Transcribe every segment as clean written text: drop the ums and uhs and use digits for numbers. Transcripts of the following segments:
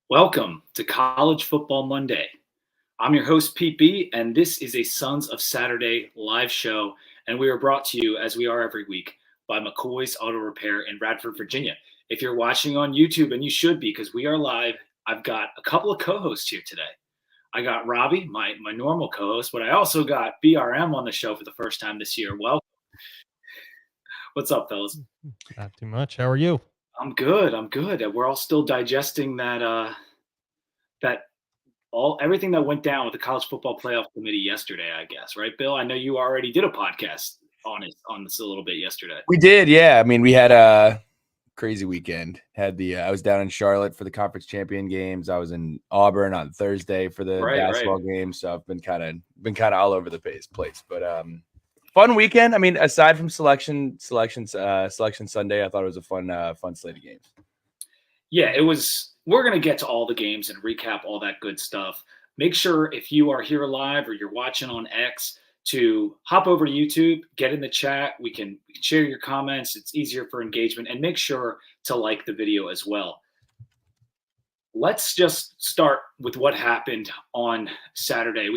Welcome to College Football Monday. I'm your host, Pete B, and this is a Sons of Saturday live show. And we are brought to you, as we are every week, by McCoy's Auto Repair in Radford, Virginia. If you're watching on YouTube, and you should be because we are live, I've got a couple of co-hosts here today. I got Robbie, my normal co-host, but I also got BRM on the show for the first time this year. Well, what's up, fellas? Not too much. How are you? I'm good. We're all still digesting that everything that went down with the college football playoff committee yesterday, I guess, right, Bill? I know you already did a podcast on this a little bit yesterday. We did, yeah. I mean, we had a crazy weekend. I was down in Charlotte for the conference champion games. I was in Auburn on Thursday for the basketball game. So I've been kind of all over the place. But fun weekend. I mean, aside from selection Sunday, I thought it was a fun slate of games. Yeah, it was. We're going to get to all the games and recap all that good stuff. Make sure if you are here live or you're watching on X to hop over to YouTube, get in the chat. We can share your comments. It's easier for engagement, and make sure to like the video as well. Let's just start with what happened on Saturday.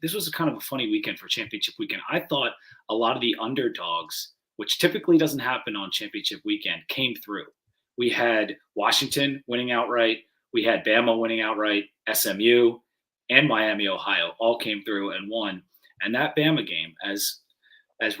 This was kind of a funny weekend for championship weekend. I thought a lot of the underdogs, which typically doesn't happen on championship weekend, came through. We had Washington winning outright. We had Bama winning outright. SMU and Miami, Ohio all came through and won. And that Bama game, as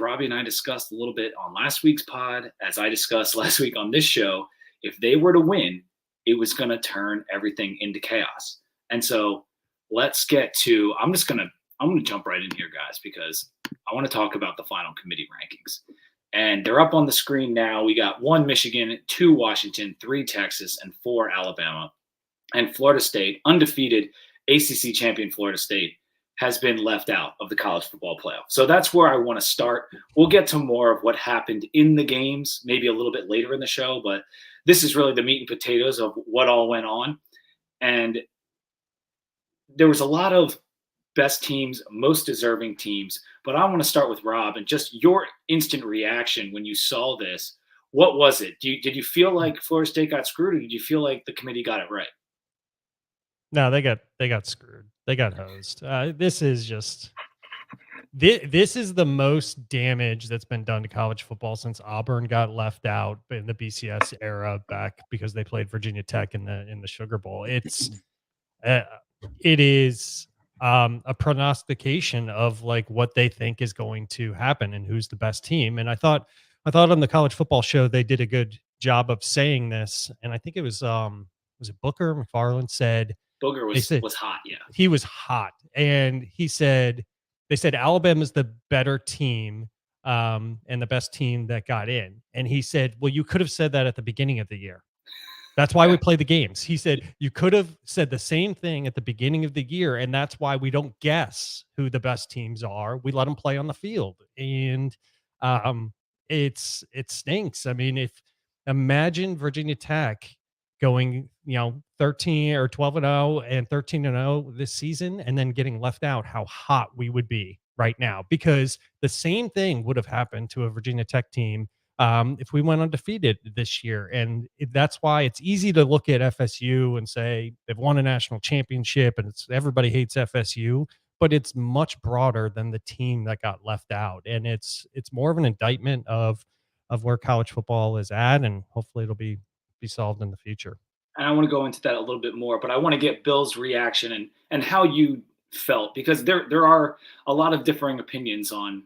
Robbie and I discussed a little bit on last week's pod, as I discussed last week on this show, if they were to win, it was going to turn everything into chaos. And so let's get to – I'm going to jump right in here, guys, because I want to talk about the final committee rankings. And they're up on the screen now. We got 1 Michigan, 2 Washington, 3 Texas, and 4 Alabama. And Florida State, undefeated ACC champion Florida State, has been left out of the college football playoff. So that's where I want to start. We'll get to more of what happened in the games, maybe a little bit later in the show, but this is really the meat and potatoes of what all went on. And there was a lot of best teams, most deserving teams. But I want to start with Rob and just your instant reaction when you saw this. What was it? Did you feel like Florida State got screwed, or did you feel like the committee got it right? No, they got screwed. They got hosed. This is the most damage that's been done to college football since Auburn got left out in the BCS era back because they played Virginia Tech in the Sugar Bowl. It is a prognostication of like what they think is going to happen and who's the best team. And I thought on the college football show they did a good job of saying this. And I think it was it Booker McFarland said Booker was hot. Yeah, he was hot, and they said Alabama's the better team and the best team that got in. And he said, well, you could have said that at the beginning of the year. That's why we play the games. He said, you could have said the same thing at the beginning of the year, and that's why we don't guess who the best teams are. We let them play on the field, and it stinks. I mean, imagine Virginia Tech going, 13 or 12-0 and 13-0 this season, and then getting left out, how hot we would be right now, because the same thing would have happened to a Virginia Tech team if we went undefeated this year. And that's why it's easy to look at FSU and say they've won a national championship and everybody hates FSU, but it's much broader than the team that got left out. And it's more of an indictment of where college football is at, and hopefully it'll be solved in the future. And I want to go into that a little bit more, but I want to get Bill's reaction and how you felt, because there are a lot of differing opinions on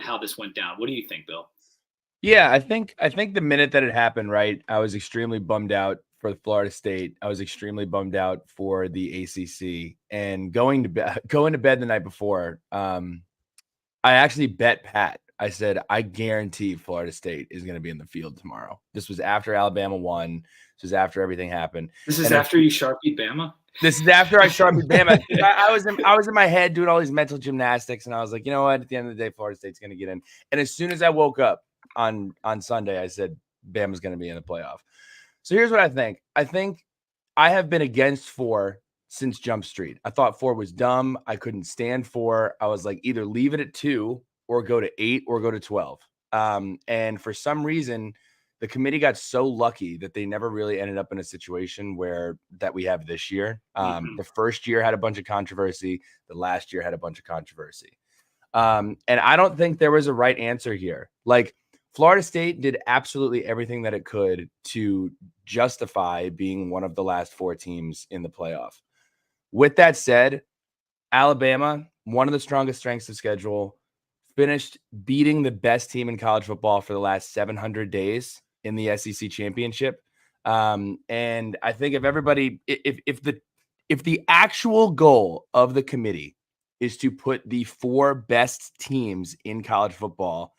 how this went down. What do you think, Bill? Yeah, I think the minute that it happened, right, I was extremely bummed out for Florida State. I was extremely bummed out for the ACC. And going to bed the night before, I actually bet Pat. I said, I guarantee Florida State is going to be in the field tomorrow. This was after Alabama won. This was after everything happened. This is after you Sharpied Bama? This is after I Sharpied Bama. I was in my head doing all these mental gymnastics, and I was like, you know what? At the end of the day, Florida State's going to get in. And as soon as I woke up on Sunday, I said, Bama's going to be in the playoff. So here's what I think. I think I have been against 4 since Jump Street. I thought 4 was dumb. I couldn't stand 4. I was like, either leave it at 2 or go to 8 or go to 12. And for some reason, the committee got so lucky that they never really ended up in a situation that we have this year. The first year had a bunch of controversy. The last year had a bunch of controversy. And I don't think there was a right answer here. Like, Florida State did absolutely everything that it could to justify being one of the last 4 teams in the playoff. With that said, Alabama, one of the strongest strengths of schedule, finished beating the best team in college football for the last 700 days in the SEC championship. And I think if the actual goal of the committee is to put the 4 best teams in college football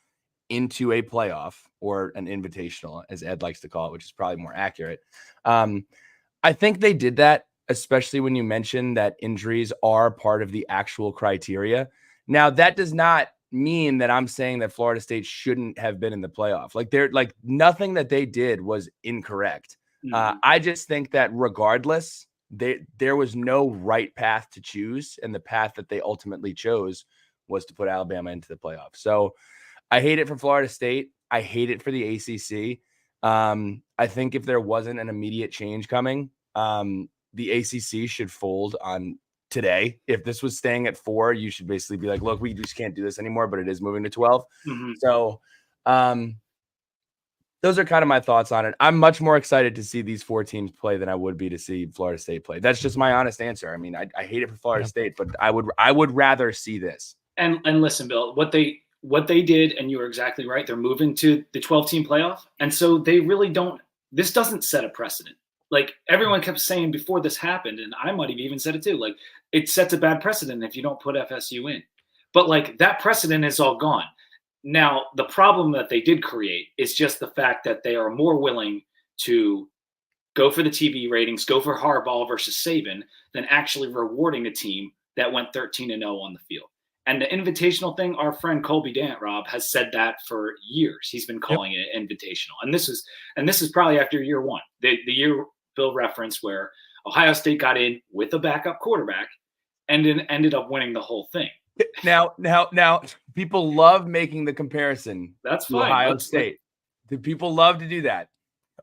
into a playoff or an invitational, as Ed likes to call it, which is probably more accurate. I think they did that, especially when you mention that injuries are part of the actual criteria. Now, that does not mean that I'm saying that Florida State shouldn't have been in the playoff. Like nothing that they did was incorrect. I just think that regardless, there was no right path to choose, and the path that they ultimately chose was to put Alabama into the playoff. So I hate it for Florida State. I hate it for the ACC. I think if there wasn't an immediate change coming, the ACC should fold on today. If this was staying at 4, you should basically be like, look, we just can't do this anymore, but it is moving to 12. So those are kind of my thoughts on it. I'm much more excited to see these 4 teams play than I would be to see Florida State play. That's just my honest answer. I mean, I hate it for Florida State, but I would rather see this. And listen, Bill, what they did, and you were exactly right, they're moving to the 12-team playoff. And so they really don't – this doesn't set a precedent. Like, everyone kept saying before this happened, and I might have even said it too, like, it sets a bad precedent if you don't put FSU in. But, like, that precedent is all gone. Now, the problem that they did create is just the fact that they are more willing to go for the TV ratings, go for Harbaugh versus Saban, than actually rewarding a team that went 13-0 on the field. And the invitational thing, our friend Colby Dant, Rob, has said that for years. He's been calling it invitational. And this is probably after year 1. The year Bill referenced where Ohio State got in with a backup quarterback and then ended up winning the whole thing. Now, people love making the comparison. That's to fine. Ohio State. People love to do that.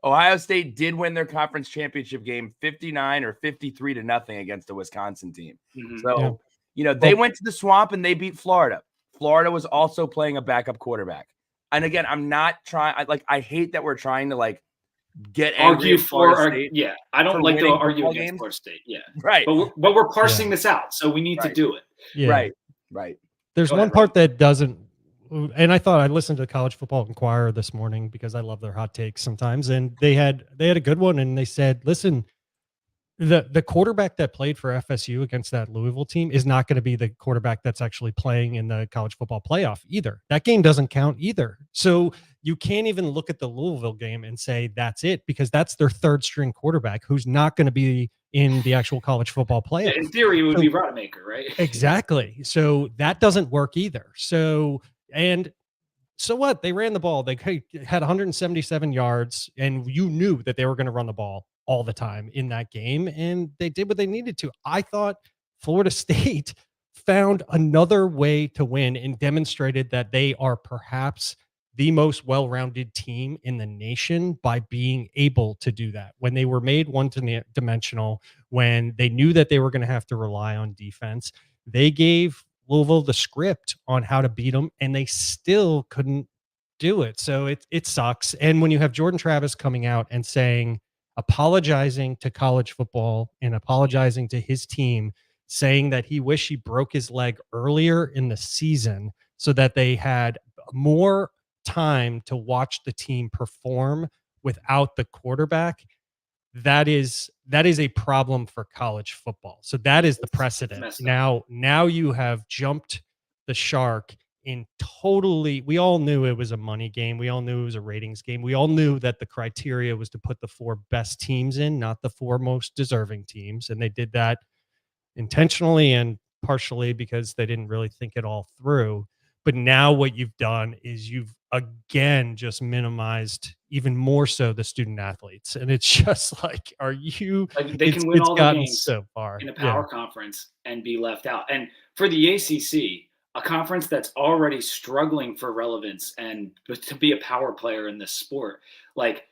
Ohio State did win their conference championship game 59 or 53-0 against a Wisconsin team. So, they went to the Swamp and they beat Florida. Florida was also playing a backup quarterback. And again, I'm not trying. I hate that we're trying to get argue for State. Yeah, I don't like to argue against games. Florida State. Yeah, right. But we're parsing this out, so we need to do it. Yeah. Right. There's one part that doesn't, and I listened to College Football Inquirer this morning because I love their hot takes sometimes, and they had a good one, and they said, listen, the quarterback that played for FSU against that Louisville team is not going to be the quarterback that's actually playing in the college football playoff either. That game doesn't count either. So you can't even look at the Louisville game and say that's it, because that's their 3rd string quarterback who's not going to be in the actual college football playoff. In theory, it would be Rodemaker, right? Exactly. So that doesn't work either. So what? They ran the ball. They had 177 yards, and you knew that they were going to run the ball all the time in that game, and they did what they needed to. I thought Florida State found another way to win and demonstrated that they are perhaps the most well-rounded team in the nation by being able to do that. When they were made one-dimensional, when they knew that they were going to have to rely on defense, they gave Louisville the script on how to beat them, and they still couldn't do it. So it sucks. And when you have Jordan Travis coming out and apologizing to college football and apologizing to his team, saying that he wished he broke his leg earlier in the season so that they had more time to watch the team perform without the quarterback, that is a problem for college football. So that is the precedent. Now you have jumped the shark in totally. We all knew it was a money game. We all knew it was a ratings game. We all knew that the criteria was to put the 4 best teams in, not the 4 most deserving teams. And they did that intentionally and partially because they didn't really think it all through. But now what you've done is you've again just minimized even more so the student athletes. And it's just like, are you they can win all the games so far in a power conference and be left out. And for the ACC, a conference that's already struggling for relevance and to be a power player in this sport. Like,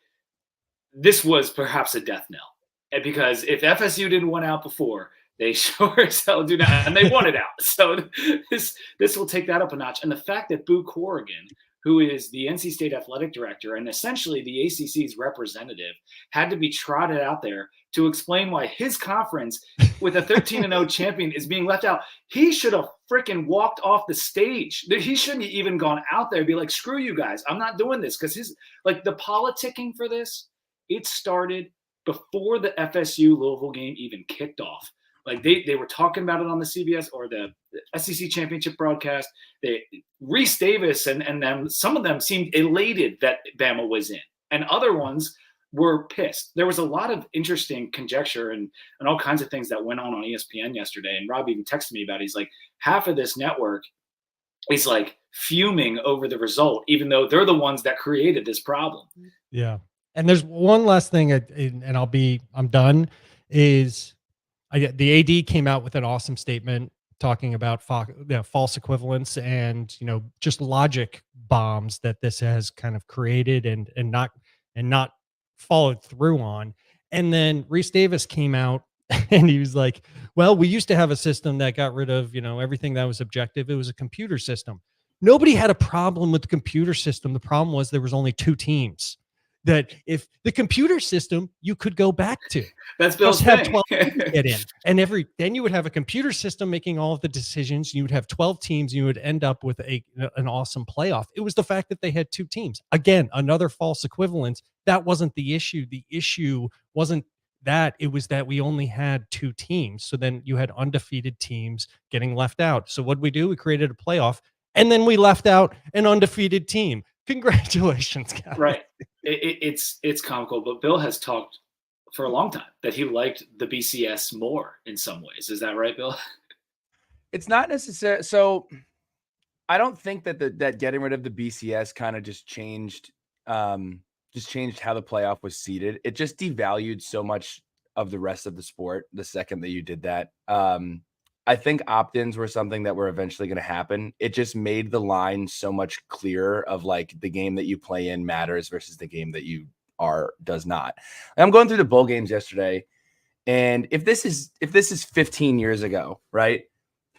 this was perhaps a death knell. And because if FSU didn't want out before, they sure as hell do not, and they wanted out. So this will take that up a notch. And the fact that Boo Corrigan, who is the NC State athletic director and essentially the ACC's representative, had to be trotted out there to explain why his conference with a 13-0 champion is being left out. He should have freaking walked off the stage. He shouldn't have even gone out there and be like, screw you guys, I'm not doing this. Because the politicking for this, it started before the FSU Louisville game even kicked off. Like they were talking about it on the CBS or the SEC championship broadcast. Reese Davis and them, some of them seemed elated that Bama was in, and other ones were pissed. There was a lot of interesting conjecture and all kinds of things that went on ESPN yesterday. And Rob even texted me about it. He's like, half of this network is like fuming over the result, even though they're the ones that created this problem. Yeah. And there's one last thing, and I'm done, is the AD came out with an awesome statement talking about false equivalence and, just logic bombs that this has kind of created and not followed through on. And then Reese Davis came out and he was like, well, we used to have a system that got rid of, everything that was objective. It was a computer system. Nobody had a problem with the computer system. The problem was there was only 2 teams. That if the computer system you could go back to, that's Bill's have thing. 12 teams get in, and then you would have a computer system making all of the decisions. You would have 12 teams. You would end up with an awesome playoff. It was the fact that they had 2 teams. Again, another false equivalence. That wasn't the issue. The issue wasn't that. It was that we only had 2 teams. So then you had undefeated teams getting left out. So what did we do? We created a playoff, and then we left out an undefeated team. Congratulations, guys. Right. It's comical, but Bill has talked for a long time that he liked the BCS more in some ways. Is that right, Bill? It's not necessary. So I don't think that getting rid of the BCS kind of just changed how the playoff was seeded. It just devalued so much of the rest of the sport the second that you did that. I think opt-ins were something that were eventually going to happen. It just made the line so much clearer of like the game that you play in matters versus the game that you does not. And I'm going through the bowl games yesterday, and if this is 15 years ago, right?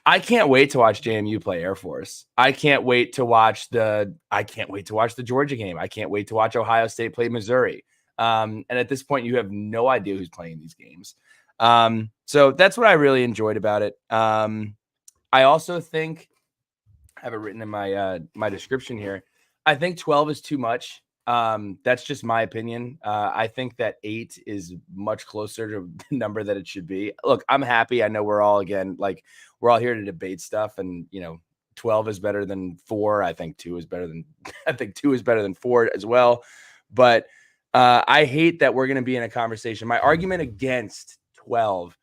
I can't wait to watch JMU play Air Force. I can't wait to watch the Georgia game. I can't wait to watch Ohio State play Missouri. And at this point, you have no idea who's playing these games. So that's what I really enjoyed about it. I also think I have it written in my description here. I think 12 is too much. That's just my opinion. I think that 8 is much closer to the number that it should be. Look, I'm happy. I know we're all here to debate stuff, and 12 is better than 4. I think 2 is better than 4 as well. But I hate that we're going to be in a conversation. My argument against 12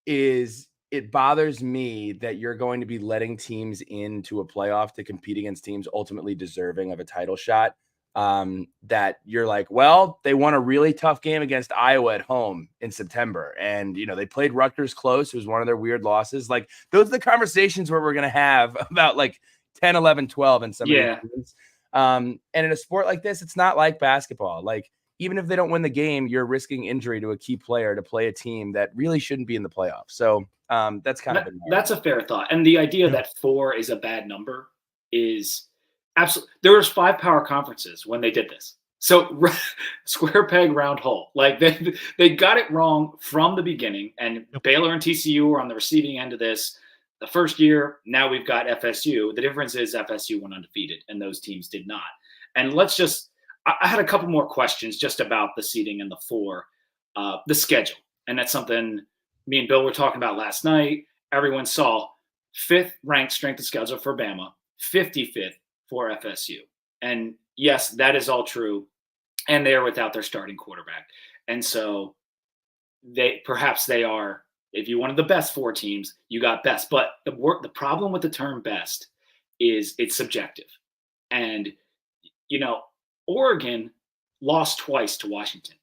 is it bothers me that you're going to be letting teams into a playoff to compete against teams ultimately deserving of a title shot. That you're like, well, they won a really tough game against Iowa at home in September. And, they played Rutgers close. It was one of their weird losses. Like, those are the conversations where we're going to have about like 10, 11, 12 and some of these games. And in a sport like this, it's not like basketball. Like, even if they don't win the game, you're risking injury to a key player to play a team that really shouldn't be in the playoffs. So that's kind of that's a fair thought. And the idea that 4 is a bad number is absolutely. There was 5 power conferences when they did this. So square peg, round hole. Like they got it wrong from the beginning. And Baylor and TCU were on the receiving end of this. The first year, now we've got FSU. The difference is FSU went undefeated, and those teams did not. And I had a couple more questions just about the seeding and the 4, the schedule. And that's something me and Bill were talking about last night. Everyone saw 5th ranked strength of schedule for Bama, 55th for FSU. And yes, that is all true. And they are without their starting quarterback. And so they are, if you wanted the best 4 teams, you got best. But the problem with the term best is it's subjective. And, Oregon lost twice to Washington.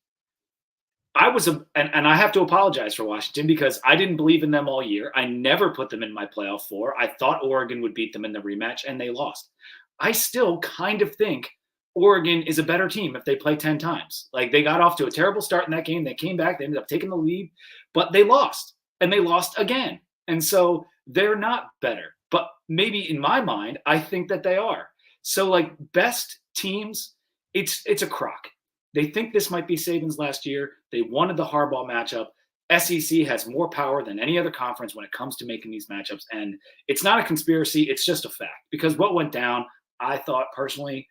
and I have to apologize for Washington because I didn't believe in them all year. I never put them in my playoff four. I thought Oregon would beat them in the rematch, and they lost. I still kind of think Oregon is a better team if they play 10 times. Like, they got off to a terrible start in that game. They came back. They ended up taking the lead, but they lost, and they lost again. And so they're not better. But maybe in my mind, I think that they are. So, like, best teams, it's a crock. They think this might be Saban's last year. They wanted the Harbaugh matchup. SEC has more power than any other conference when it comes to making these matchups. And it's not a conspiracy. It's just a fact. Because what went down, I thought personally,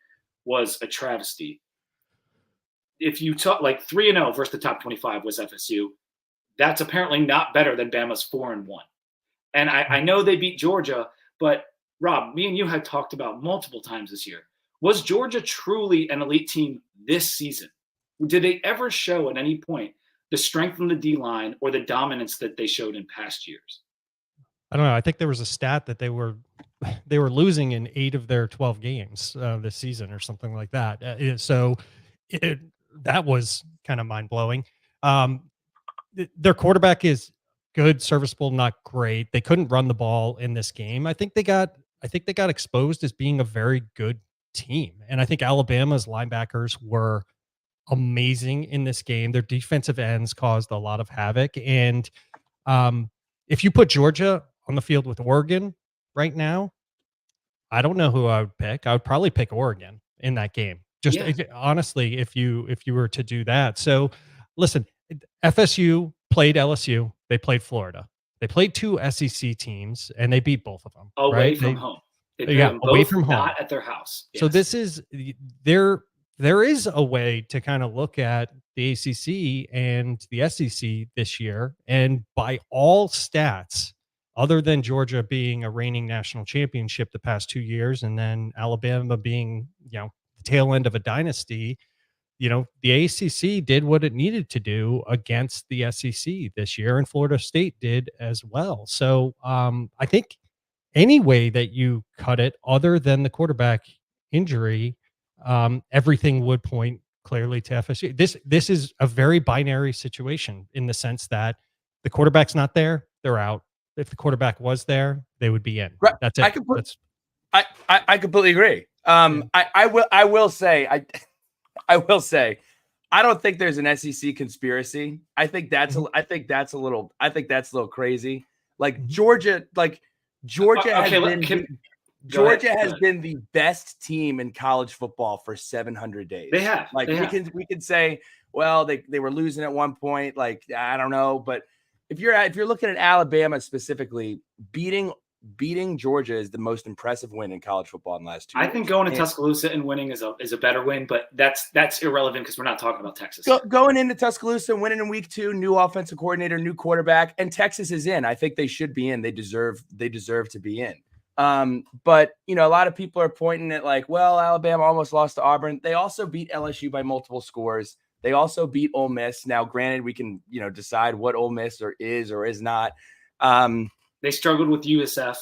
was a travesty. If you talk like 3-0 versus the top 25 was FSU, that's apparently not better than Bama's 4-1. And I know they beat Georgia, but Rob, me and you had talked about multiple times this year. Was Georgia truly an elite team this season? Did they ever show at any point the strength in the D-line or the dominance that they showed in past years? I don't know. I think there was a stat that they were losing in 8 of their 12 games this season or something like that. That was kind of mind blowing. Their quarterback is good, serviceable, not great. They couldn't run the ball in this game. I think they got exposed as being a very good team. And I think Alabama's linebackers were amazing in this game. Their defensive ends caused a lot of havoc. And if you put Georgia on the field with Oregon right now, I don't know who I would pick. I would probably pick Oregon in that game. Just honestly, if you were to do that. So listen, FSU played LSU. They played Florida. They played 2 SEC teams, and they beat both of them. Away from home. They played them away both from home. Not at their house. Yes. So this is there is a way to kind of look at the ACC and the SEC this year, and by all stats, other than Georgia being a reigning national championship the past 2 years, and then Alabama being, the tail end of a dynasty, the ACC did what it needed to do against the SEC this year, and Florida State did as well. So I think any way that you cut it, other than the quarterback injury, everything would point clearly to FSU. This is a very binary situation in the sense that the quarterback's not there, they're out. If the quarterback was there, they would be in. Right. That's it. I completely agree. I will say I don't think there's an SEC conspiracy. I think that's a little crazy. Like Georgia has been the best team in college football for 700 days. They have. We can say, well, they were losing at one point. Like, I don't know, but if you're looking at Alabama specifically, beating Georgia is the most impressive win in college football in the last 2 years. I think going to Tuscaloosa and winning is a better win, but that's irrelevant because we're not talking about Texas. Going into Tuscaloosa and winning in week 2, new offensive coordinator, new quarterback, and Texas is in. I think they should be in. They deserve to be in. But a lot of people are pointing at like, well, Alabama almost lost to Auburn. They also beat LSU by multiple scores. They also beat Ole Miss. Now, granted, we can decide what Ole Miss is or is not. They struggled with USF.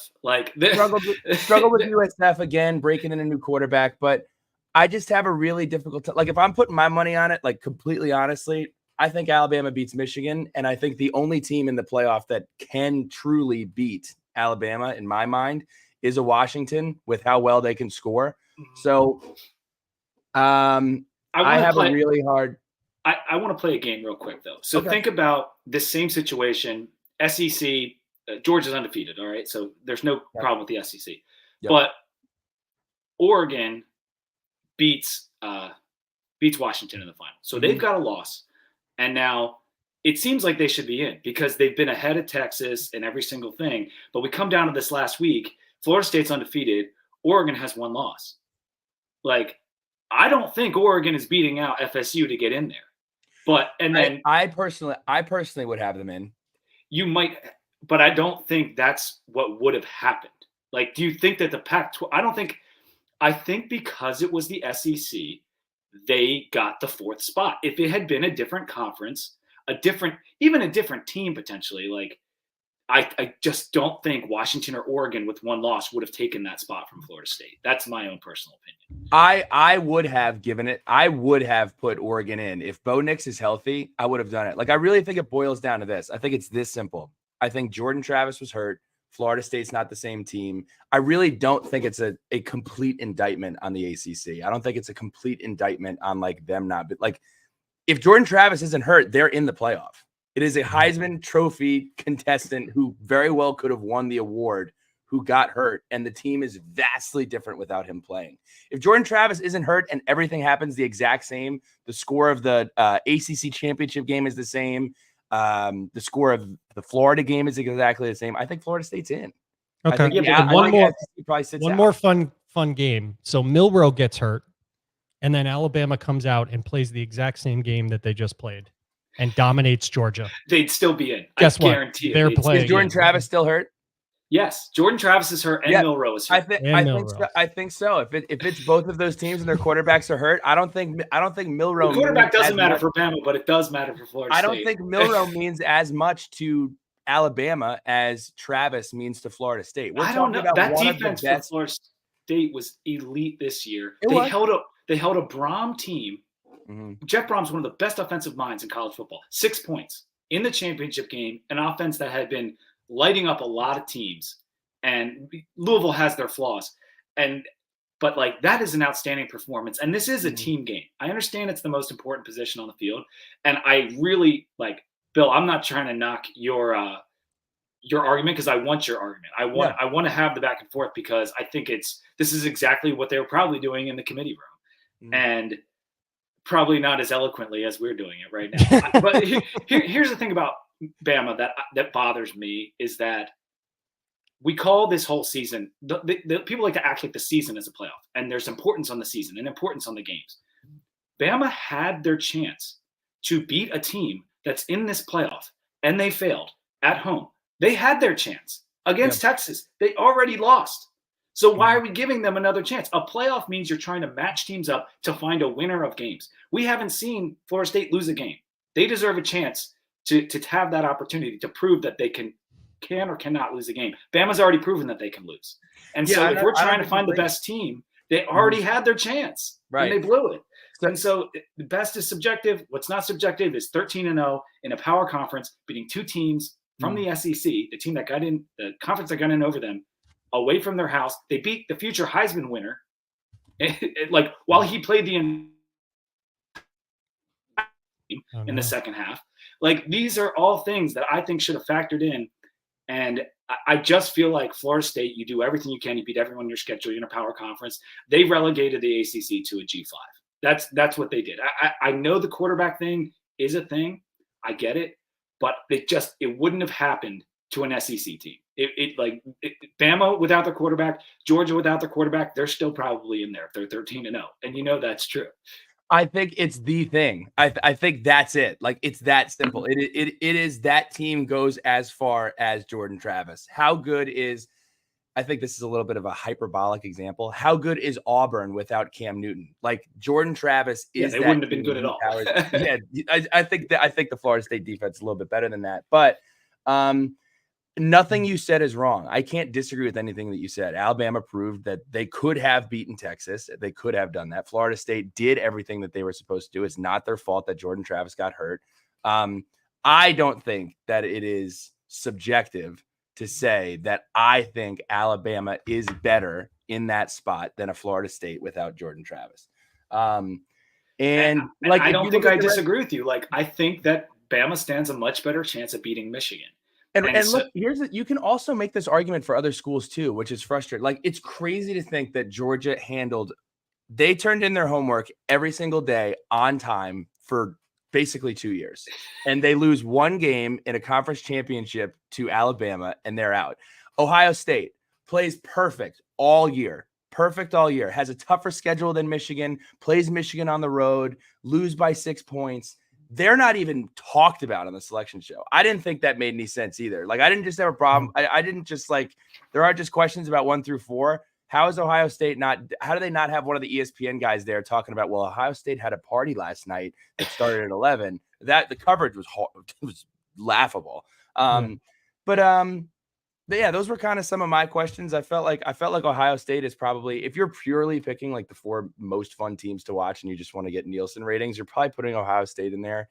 Struggled with USF again, breaking in a new quarterback. But I just have a really difficult time. Like, if I'm putting my money on it, like completely honestly, I think Alabama beats Michigan. And I think the only team in the playoff that can truly beat Alabama, in my mind, is a Washington with how well they can score. So I have a really hard. I want to play a game real quick, though. So think about this same situation. SEC, Georgia's undefeated, all right? So there's no problem with the SEC. Yep. But Oregon beats Washington in the final. So they've got a loss. And now it seems like they should be in because they've been ahead of Texas in every single thing. But we come down to this last week. Florida State's undefeated. Oregon has 1 loss. Like, I don't think Oregon is beating out FSU to get in there. But I personally would have them in. You might, but I don't think that's what would have happened. Like, do you think that the Pac-12? I think because it was the SEC, they got the 4th spot. If it had been a different conference, even a different team potentially, like, I just don't think Washington or Oregon with one loss would have taken that spot from Florida State. That's my own personal opinion. I would have given it. I would have put Oregon in. If Bo Nix is healthy, I would have done it. Like, I really think it boils down to this. I think it's this simple. I think Jordan Travis was hurt. Florida State's not the same team. I really don't think it's a complete indictment on the ACC. I don't think it's a complete indictment on like them not, but like if Jordan Travis isn't hurt, they're in the playoff. It is a Heisman Trophy contestant who very well could have won the award who got hurt, and the team is vastly different without him playing. If Jordan Travis isn't hurt and everything happens the exact same, the score of the ACC championship game is the same, the score of the Florida game is exactly the same, I think Florida State's in. Okay. One more fun game. So Milroe gets hurt, and then Alabama comes out and plays the exact same game that they just played and dominates Georgia. They'd still be in. Guess what? Guarantee They're playing. Is Jordan Travis still hurt? Yes, Jordan Travis is hurt, and Milroe is hurt. I think so. If it's both of those teams and their quarterbacks are hurt, I don't think Milroe. The quarterback doesn't matter for Bama, but it does matter for Florida State. I don't think Milroe means as much to Alabama as Travis means to Florida State. I don't know. That defense for Florida State was elite this year. They held a Brom team. Mm-hmm. Jeff Brom's one of the best offensive minds in college football. 6 points in the championship game, an offense that had been lighting up a lot of teams, and Louisville has their flaws, but like that is an outstanding performance, and this is a team game. I understand it's the most important position on the field, and I really like Bill. I'm not trying to knock your argument because I want your argument. I want to have the back and forth because I think this is exactly what they were probably doing in the committee room, and probably not as eloquently as we're doing it right now. But here's the thing about Bama that bothers me is that we call this whole season the people like to act like the season is a playoff, and there's importance on the season and importance on the games. Bama had their chance to beat a team that's in this playoff, and they failed at home. They had their chance against Texas. They already lost. So why are we giving them another chance? A playoff means you're trying to match teams up to find a winner of games. We haven't seen Florida State lose a game. They deserve a chance to have that opportunity to prove that they can or cannot lose a game. Bama's already proven that they can lose. And so if we're trying to find the best team, they already had their chance, and they blew it. And so the best is subjective. What's not subjective is 13-0 in a power conference, beating two teams from the SEC, the team that got in, the conference that got in over them, away from their house. They beat the future Heisman winner, like while he played in the second half. Like, these are all things that I think should have factored in. And I just feel like Florida State, you do everything you can. You beat everyone in your schedule. You're in a power conference. They relegated the ACC to a G5. That's what they did. I know the quarterback thing is a thing. I get it. But it wouldn't have happened to an SEC team. Bama without their quarterback, Georgia without their quarterback, they're still probably in there if they're 13-0. And that's true. I think it's the thing. I think that's it. Like, it's that simple. It is that team goes as far as Jordan Travis. How good is, I think this is a little bit of a hyperbolic example. How good is Auburn without Cam Newton? Like, Jordan Travis is. They wouldn't have been good at all. I think the Florida State defense is a little bit better than that. But nothing you said is wrong. I can't disagree with anything that you said. Alabama proved that they could have beaten Texas. They could have done that. Florida State did everything that they were supposed to do. It's not their fault that Jordan Travis got hurt. I don't think that it is subjective to say that I think Alabama is better in that spot than a Florida State without Jordan Travis. And I don't think I disagree with you. Like, I think that Bama stands a much better chance of beating Michigan. And look, you can also make this argument for other schools too, which is frustrating. Like, it's crazy to think that Georgia they turned in their homework every single day on time for basically 2 years, and they lose one game in a conference championship to Alabama, and they're out. Ohio State plays perfect all year, has a tougher schedule than Michigan, plays Michigan on the road, lose by 6 points. They're not even talked about on the selection show. I didn't think that made any sense either. Like, I didn't just have a problem. I didn't just there are just questions about 1 through 4. How is Ohio State how do they not have one of the ESPN guys there talking about, well, Ohio State had a party last night that started at 11. That the coverage was laughable. But yeah, those were kind of some of my questions. I felt like Ohio State is probably, if you're purely picking like the 4 most fun teams to watch and you just want to get Nielsen ratings, you're probably putting Ohio State in there,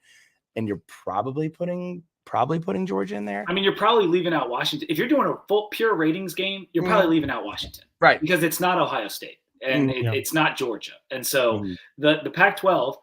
and you're probably putting Georgia in there. I mean, you're probably leaving out Washington. If you're doing a full pure ratings game, you're probably leaving out Washington, right? Because it's not Ohio State and it's not Georgia, and so the Pac-12.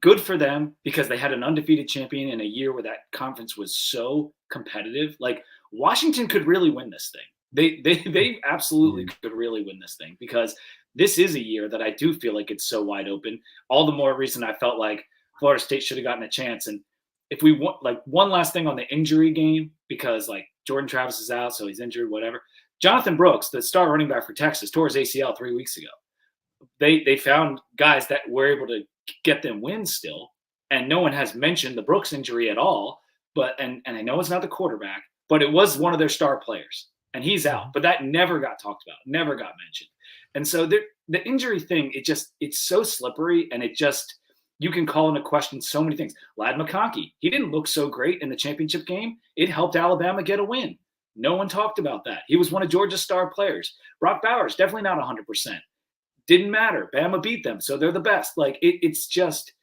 Good for them because they had an undefeated champion in a year where that conference was so competitive. Like Washington could really win this thing. They absolutely could really win this thing because this is a year that I do feel like it's so wide open. All the more reason I felt like Florida State should have gotten a chance. And if we want, like, one last thing on the injury game, because like Jordan Travis is out, so he's injured, whatever. Jonathan Brooks, the star running back for Texas, tore his ACL 3 weeks ago. They found guys that were able to get them wins still, and no one has mentioned the Brooks injury at all. But and I know it's not the quarterback, but it was one of their star players, and he's out. But that never got talked about, never got mentioned. And so the injury thing, it's so slippery, and you can call into question so many things. Ladd McConkey, he didn't look so great in the championship game. It helped Alabama get a win. No one talked about that. He was one of Georgia's star players. Brock Bowers, definitely not 100%. Didn't matter. Bama beat them, so they're the best. Like it's just,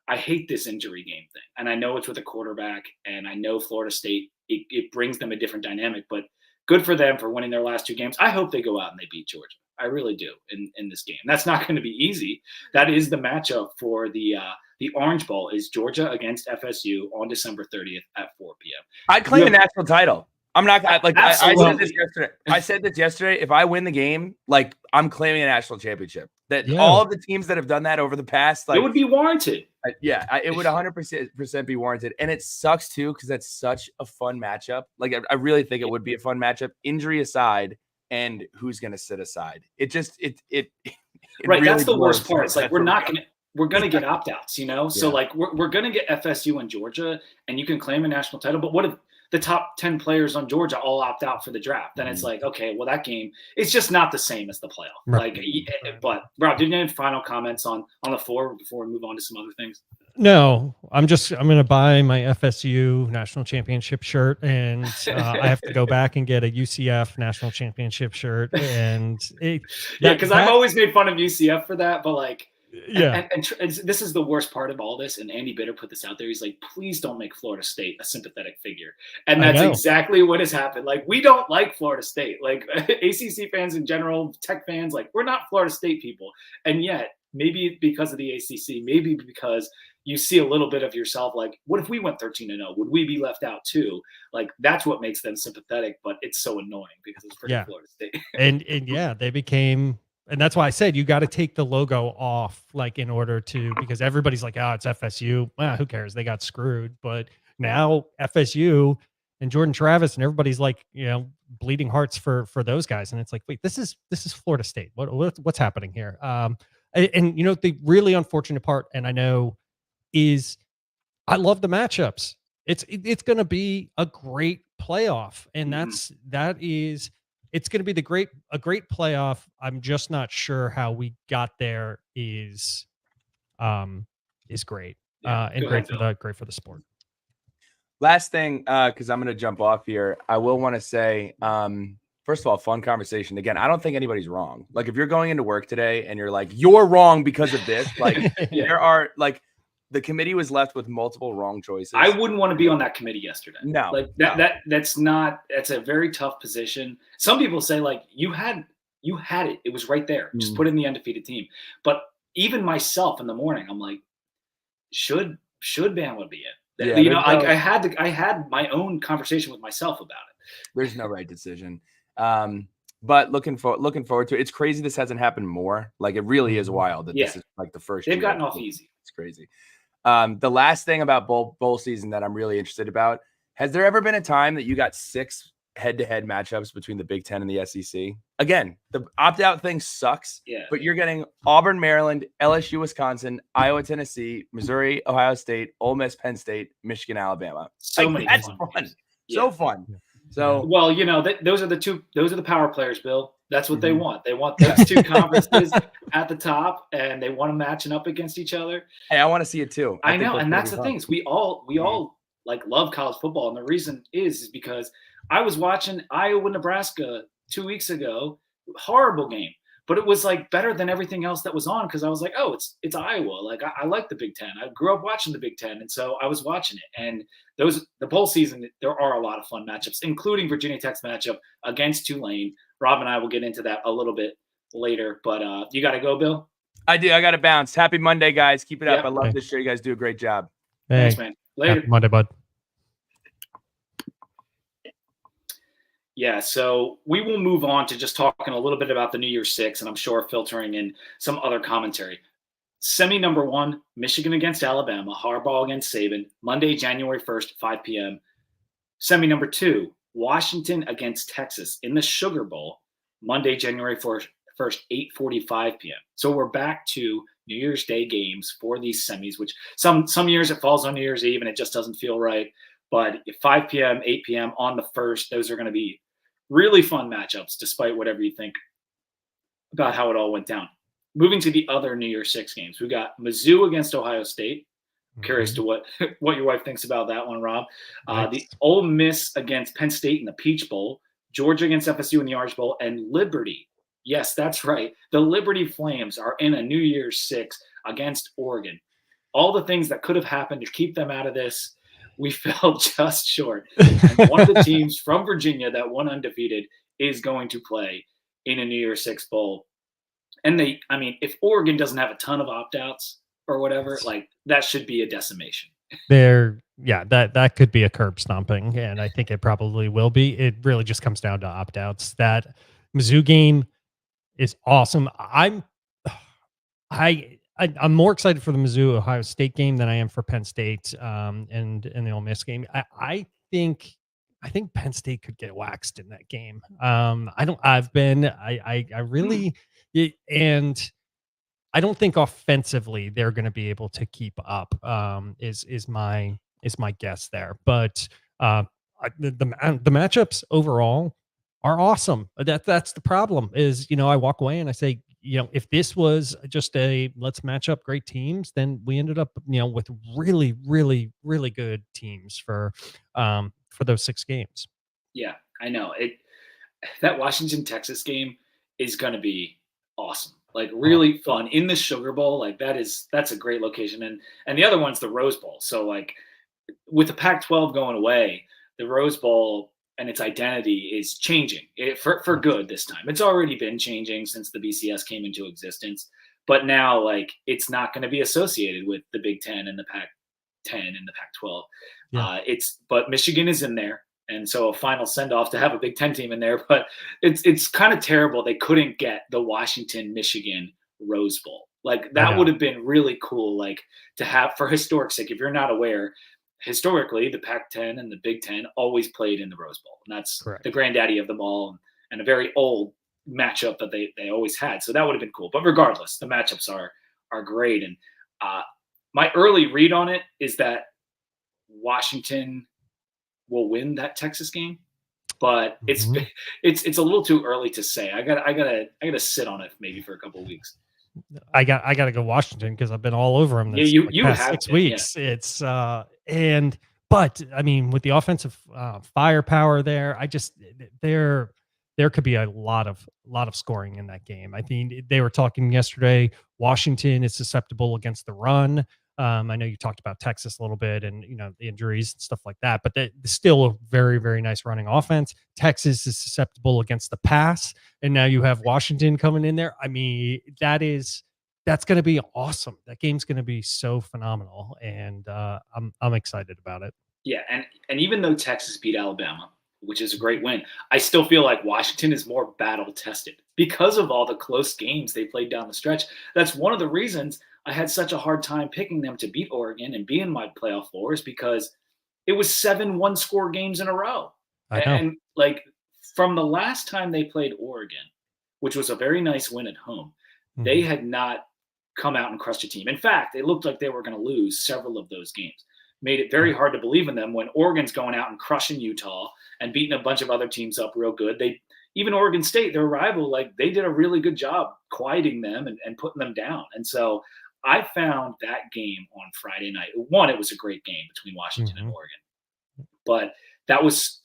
I hate this injury game thing. And I know it's with a quarterback, and I know Florida State, it brings them a different dynamic, but good for them for winning their last 2 games. I hope they go out and they beat Georgia. I really do in this game. That's not going to be easy. That is the matchup for the Orange Bowl, is Georgia against FSU on December 30th at 4 p.m. I'd claim the national title. I'm not like I said this yesterday. I said this yesterday. If I win the game, like, I'm claiming a national championship. That all of the teams that have done that over the past, like, it would be warranted. It would 100% be warranted. And it sucks too, because that's such a fun matchup. Like, I really think it would be a fun matchup, injury aside, and who's going to sit aside. It right. Really, that's the worst part. It's like we're going to get opt-outs, you know? So like we're going to get FSU and Georgia, and you can claim a national title, but what if the top 10 players on Georgia all opt out for the draft? Then it's like, okay, well, that game, it's just not the same as the playoff. Right. Like, but Rob, did you have any final comments on the 4 before we move on to some other things? No, I'm going to buy my FSU national championship shirt, and I have to go back and get a UCF national championship shirt. And because I've always made fun of UCF for that, but like, yeah. And this is the worst part of all this. And Andy Bitter put this out there. He's like, please don't make Florida State a sympathetic figure. And that's exactly what has happened. Like, we don't like Florida State. Like, ACC fans in general, Tech fans, like, we're not Florida State people. And yet, maybe because of the ACC, maybe because you see a little bit of yourself, like, what if we went 13-0? Would we be left out too? Like, that's what makes them sympathetic, but it's so annoying because it's freaking Florida State. and they became. And that's why I said you got to take the logo off, like, in order to, because everybody's like, oh, it's FSU. Well, who cares? They got screwed. But now FSU and Jordan Travis and everybody's like, you know, bleeding hearts for those guys. And it's like, wait, this is Florida State. What's happening here? And you know, the really unfortunate part, and I know, is I love the matchups. It's going to be a great playoff, and it's going to be a great playoff. I'm just not sure how we got there is great. And great for the sport. Last thing, because I'm going to jump off here, I will want to say, first of all, fun conversation. Again, I don't think anybody's wrong. Like, if you're going into work today and you're like, you're wrong because of this, like, there are, like, the committee was left with multiple wrong choices. I wouldn't want to be on that committee yesterday. No, like that's a very tough position. Some people say, like, you had it. It was right there. Just put in the undefeated team. But even myself in the morning, I'm like, should Bama be in? Yeah, you know, like, I had my own conversation with myself about it. There's no right decision. But looking forward to it. It's crazy this hasn't happened more. Like, it really is wild that this is like the first. They've gotten off easy. It's crazy. The last thing about bowl season that I'm really interested about, has there ever been a time that you got 6 head-to-head matchups between the Big Ten and the SEC? Again, the opt-out thing sucks, but you're getting Auburn, Maryland, LSU, Wisconsin, Iowa, Tennessee, Missouri, Ohio State, Ole Miss, Penn State, Michigan, Alabama. That's fun. So fun. So, well, you know, those are the power players, Bill. That's what they want. They want those 2 conferences at the top, and they want them matching up against each other. Hey, I want to see it too. I know, and that's the thing. We all like love college football. And the reason is because I was watching Iowa, Nebraska 2 weeks ago. Horrible game. But it was like better than everything else that was on because I was like, oh, it's Iowa. Like I like the Big Ten. I grew up watching the Big Ten, and so I was watching it. And the bowl season, there are a lot of fun matchups, including Virginia Tech's matchup against Tulane. Rob and I will get into that a little bit later. But you got to go, Bill. I do. I got to bounce. Happy Monday, guys. Keep it up. Yep. I love this show. You guys do a great job. Thanks, man. Later. Happy Monday, bud. Yeah, so we will move on to just talking a little bit about the New Year's Six, and I'm sure filtering in some other commentary. Semi number 1, Michigan against Alabama, Harbaugh against Saban, Monday, January 1st, 5 p.m. Semi number 2, Washington against Texas in the Sugar Bowl, Monday, January 1st, 8:45 p.m. So we're back to New Year's Day games for these semis, which some years it falls on New Year's Eve and it just doesn't feel right. But 5 p.m., 8 p.m. on the 1st, those are going to be really fun matchups, despite whatever you think about how it all went down. Moving to the other New Year's Six games, we got Mizzou against Ohio State. Curious to what your wife thinks about that one, Rob. The Ole Miss against Penn State in the Peach Bowl, Georgia against FSU in the Orange Bowl, and Liberty. Yes, that's right. The Liberty Flames are in a New Year's Six against Oregon. All the things that could have happened to keep them out of this, we fell just short. And one of the teams from Virginia that won undefeated is going to play in a New Year's Six bowl. And if Oregon doesn't have a ton of opt-outs or whatever, like that should be a decimation. That could be a curb stomping, and I think it probably will be. It really just comes down to opt-outs. That Mizzou game is awesome. I'm more excited for the Mizzou Ohio State game than I am for Penn State and the Ole Miss game. I think Penn State could get waxed in that game. And I don't think offensively they're going to be able to keep up. Is my guess there, but the matchups overall are awesome. That's the problem. Is I walk away and I say, if this was just let's match up great teams, then we ended up, with really, really, really good teams for those 6 games. Yeah, I know it. That Washington Texas game is going to be awesome. Like really fun in the Sugar Bowl. Like that's a great location. And the other one's the Rose Bowl. So like with the Pac-12 going away, the Rose Bowl and its identity is changing for good this time. It's already been changing since the BCS came into existence, but now like it's not going to be associated with the Big Ten and the Pac-10 and the Pac-12. Yeah. But Michigan is in there, and so a final send-off to have a Big Ten team in there. But it's kind of terrible they couldn't get the Washington-Michigan Rose Bowl. Like that would have been really cool, like to have for historic sake. If you're not aware, historically, the Pac-10 and the Big Ten always played in the Rose Bowl. And that's correct. The granddaddy of them all and a very old matchup that they always had. So that would have been cool. But regardless, the matchups are great. And my early read on it is that Washington will win that Texas game. But it's a little too early to say. I gotta sit on it maybe for a couple of weeks. I got to go Washington because I've been all over them. Yeah, you past have 6 been, weeks. Yeah. But I mean, with the offensive firepower there, there could be a lot of scoring in that game. I think they were talking yesterday. Washington is susceptible against the run. I know you talked about Texas a little bit and the injuries and stuff like that, but they're still a very, very nice running offense. Texas is susceptible against the pass, and now you have Washington coming in there. I mean, that's going to be awesome. That game's going to be so phenomenal, and I'm excited about it. Yeah, and even though Texas beat Alabama, which is a great win, I still feel like Washington is more battle tested because of all the close games they played down the stretch. That's one of the reasons I had such a hard time picking them to beat Oregon and be in my playoff floors, because it was 7 one-score games in a row. And like from the last time they played Oregon, which was a very nice win at home, they had not come out and crushed a team. In fact, it looked like they were going to lose several of those games. Made it very hard to believe in them when Oregon's going out and crushing Utah and beating a bunch of other teams up real good. Even Oregon State, their rival, like they did a really good job quieting them and putting them down. And so I found that game on Friday night. One, it was a great game between Washington and Oregon. but that was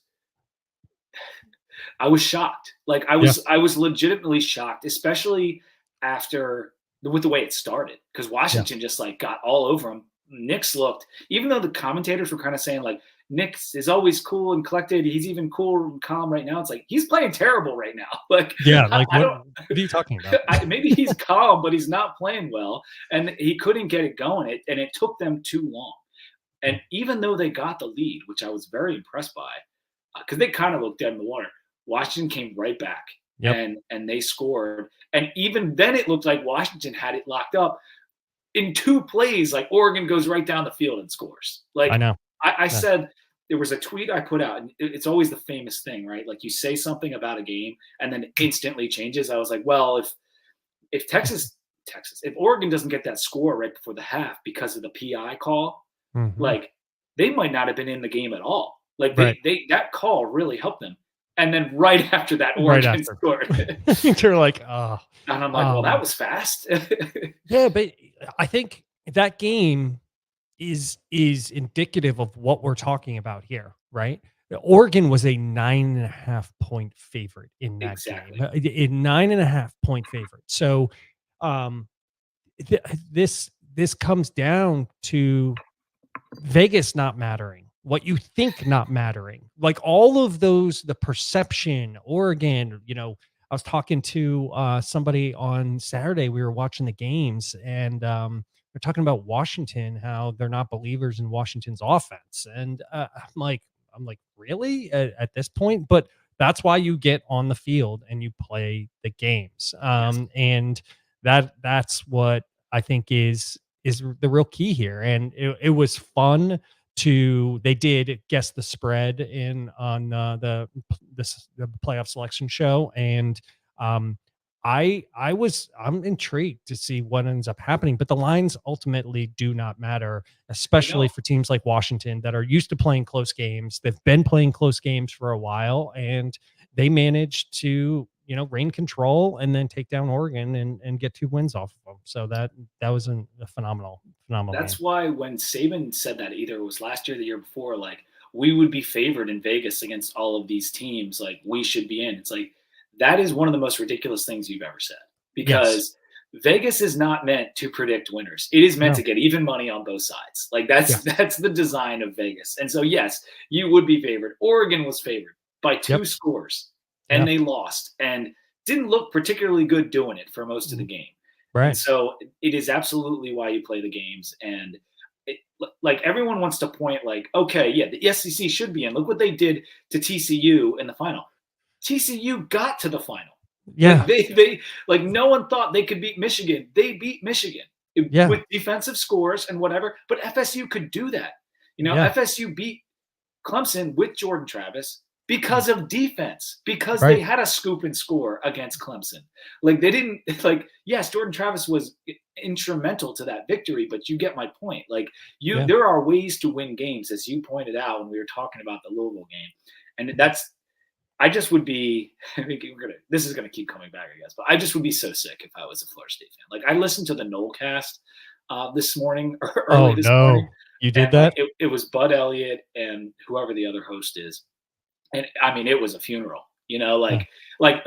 I was shocked. Like Yeah. I was legitimately shocked, especially after with the way it started, because Yeah. Washington just like got all over him. Knicks looked, even though the commentators were kind of saying like Knicks is always cool and collected. He's even cool and calm right now. It's like he's playing terrible right now. Like Yeah. Like, I what don't. are you talking about? Maybe he's calm, but he's not playing well, and he couldn't get it going. And it took them too long. And even though they got the lead, which I was very impressed by, because they kind of looked dead in the water, Washington came right back Yep. and they scored. And even then, it looked like Washington had it locked up. In 2 plays, like Oregon goes right down the field and scores. Like I know. I Yeah. said, there was a tweet I put out, and it's always the famous thing, right? Like you say something about a game and then it instantly changes. I was like, well, if if Oregon doesn't get that score right before the half because of the PI call, Mhm. like they might not have been in the game at all. Like Right. they that call really helped them. And then right after that, Right Oregon after. scored. You're like, oh. And I'm like, well, that was fast. Yeah, but I think that game is indicative of what we're talking about here, right? Oregon was a 9.5 point favorite in that Exactly. game, a 9.5 point favorite. So, um, this comes down to Vegas not mattering, what you think not mattering, like all of those, the perception, Oregon, I was talking to somebody on Saturday. We were watching the games, and they're talking about Washington, how they're not believers in Washington's offense. And I'm like, really at this point? But that's why you get on the field and you play the games. Yes. And that's what I think is the real key here. And it was fun they did guess the spread in on the playoff selection show. And I'm intrigued to see what ends up happening, but the lines ultimately do not matter, They especially don't. for teams like Washington that are used to playing close games. They've been playing close games for a while, and they managed to reign control and then take down Oregon and get 2 wins off of them. So that was a phenomenal game. That's why when Saban said that, either it was last year or the year before, like we would be favored in Vegas against all of these teams, like we should be in. It's like that is one of the most ridiculous things you've ever said, Yes. because Vegas is not meant to predict winners. It is meant No. to get even money on both sides. Like Yeah. that's the design of Vegas. And so yes, you would be favored. Oregon was favored by 2 Yep. scores, and Yeah. they lost and didn't look particularly good doing it for most of the game. And Right. so it is absolutely why you play the games. And like everyone wants to point like, okay, yeah, the SEC should be in. Look what they did to TCU in the final. TCU got to the final. Yeah. Like they like no one thought they could beat Michigan. They beat Michigan Yeah. with defensive scores and whatever. But FSU could do that. Yeah. FSU beat Clemson with Jordan Travis because of defense, because they Right. had a scoop and score against Clemson. Like they didn't like, yes, Jordan Travis was instrumental to that victory, but you get my point. Like Yeah. there are ways to win games, as you pointed out when we were talking about the Louisville game. And I just would be, this is gonna keep coming back, I guess, but I just would be so sick if I was a Florida State fan. Like I listened to the Nolecast this morning, early Oh, this morning, no. You did and like that? it was Bud Elliott and whoever the other host is. And I mean, it was a funeral, Yeah. like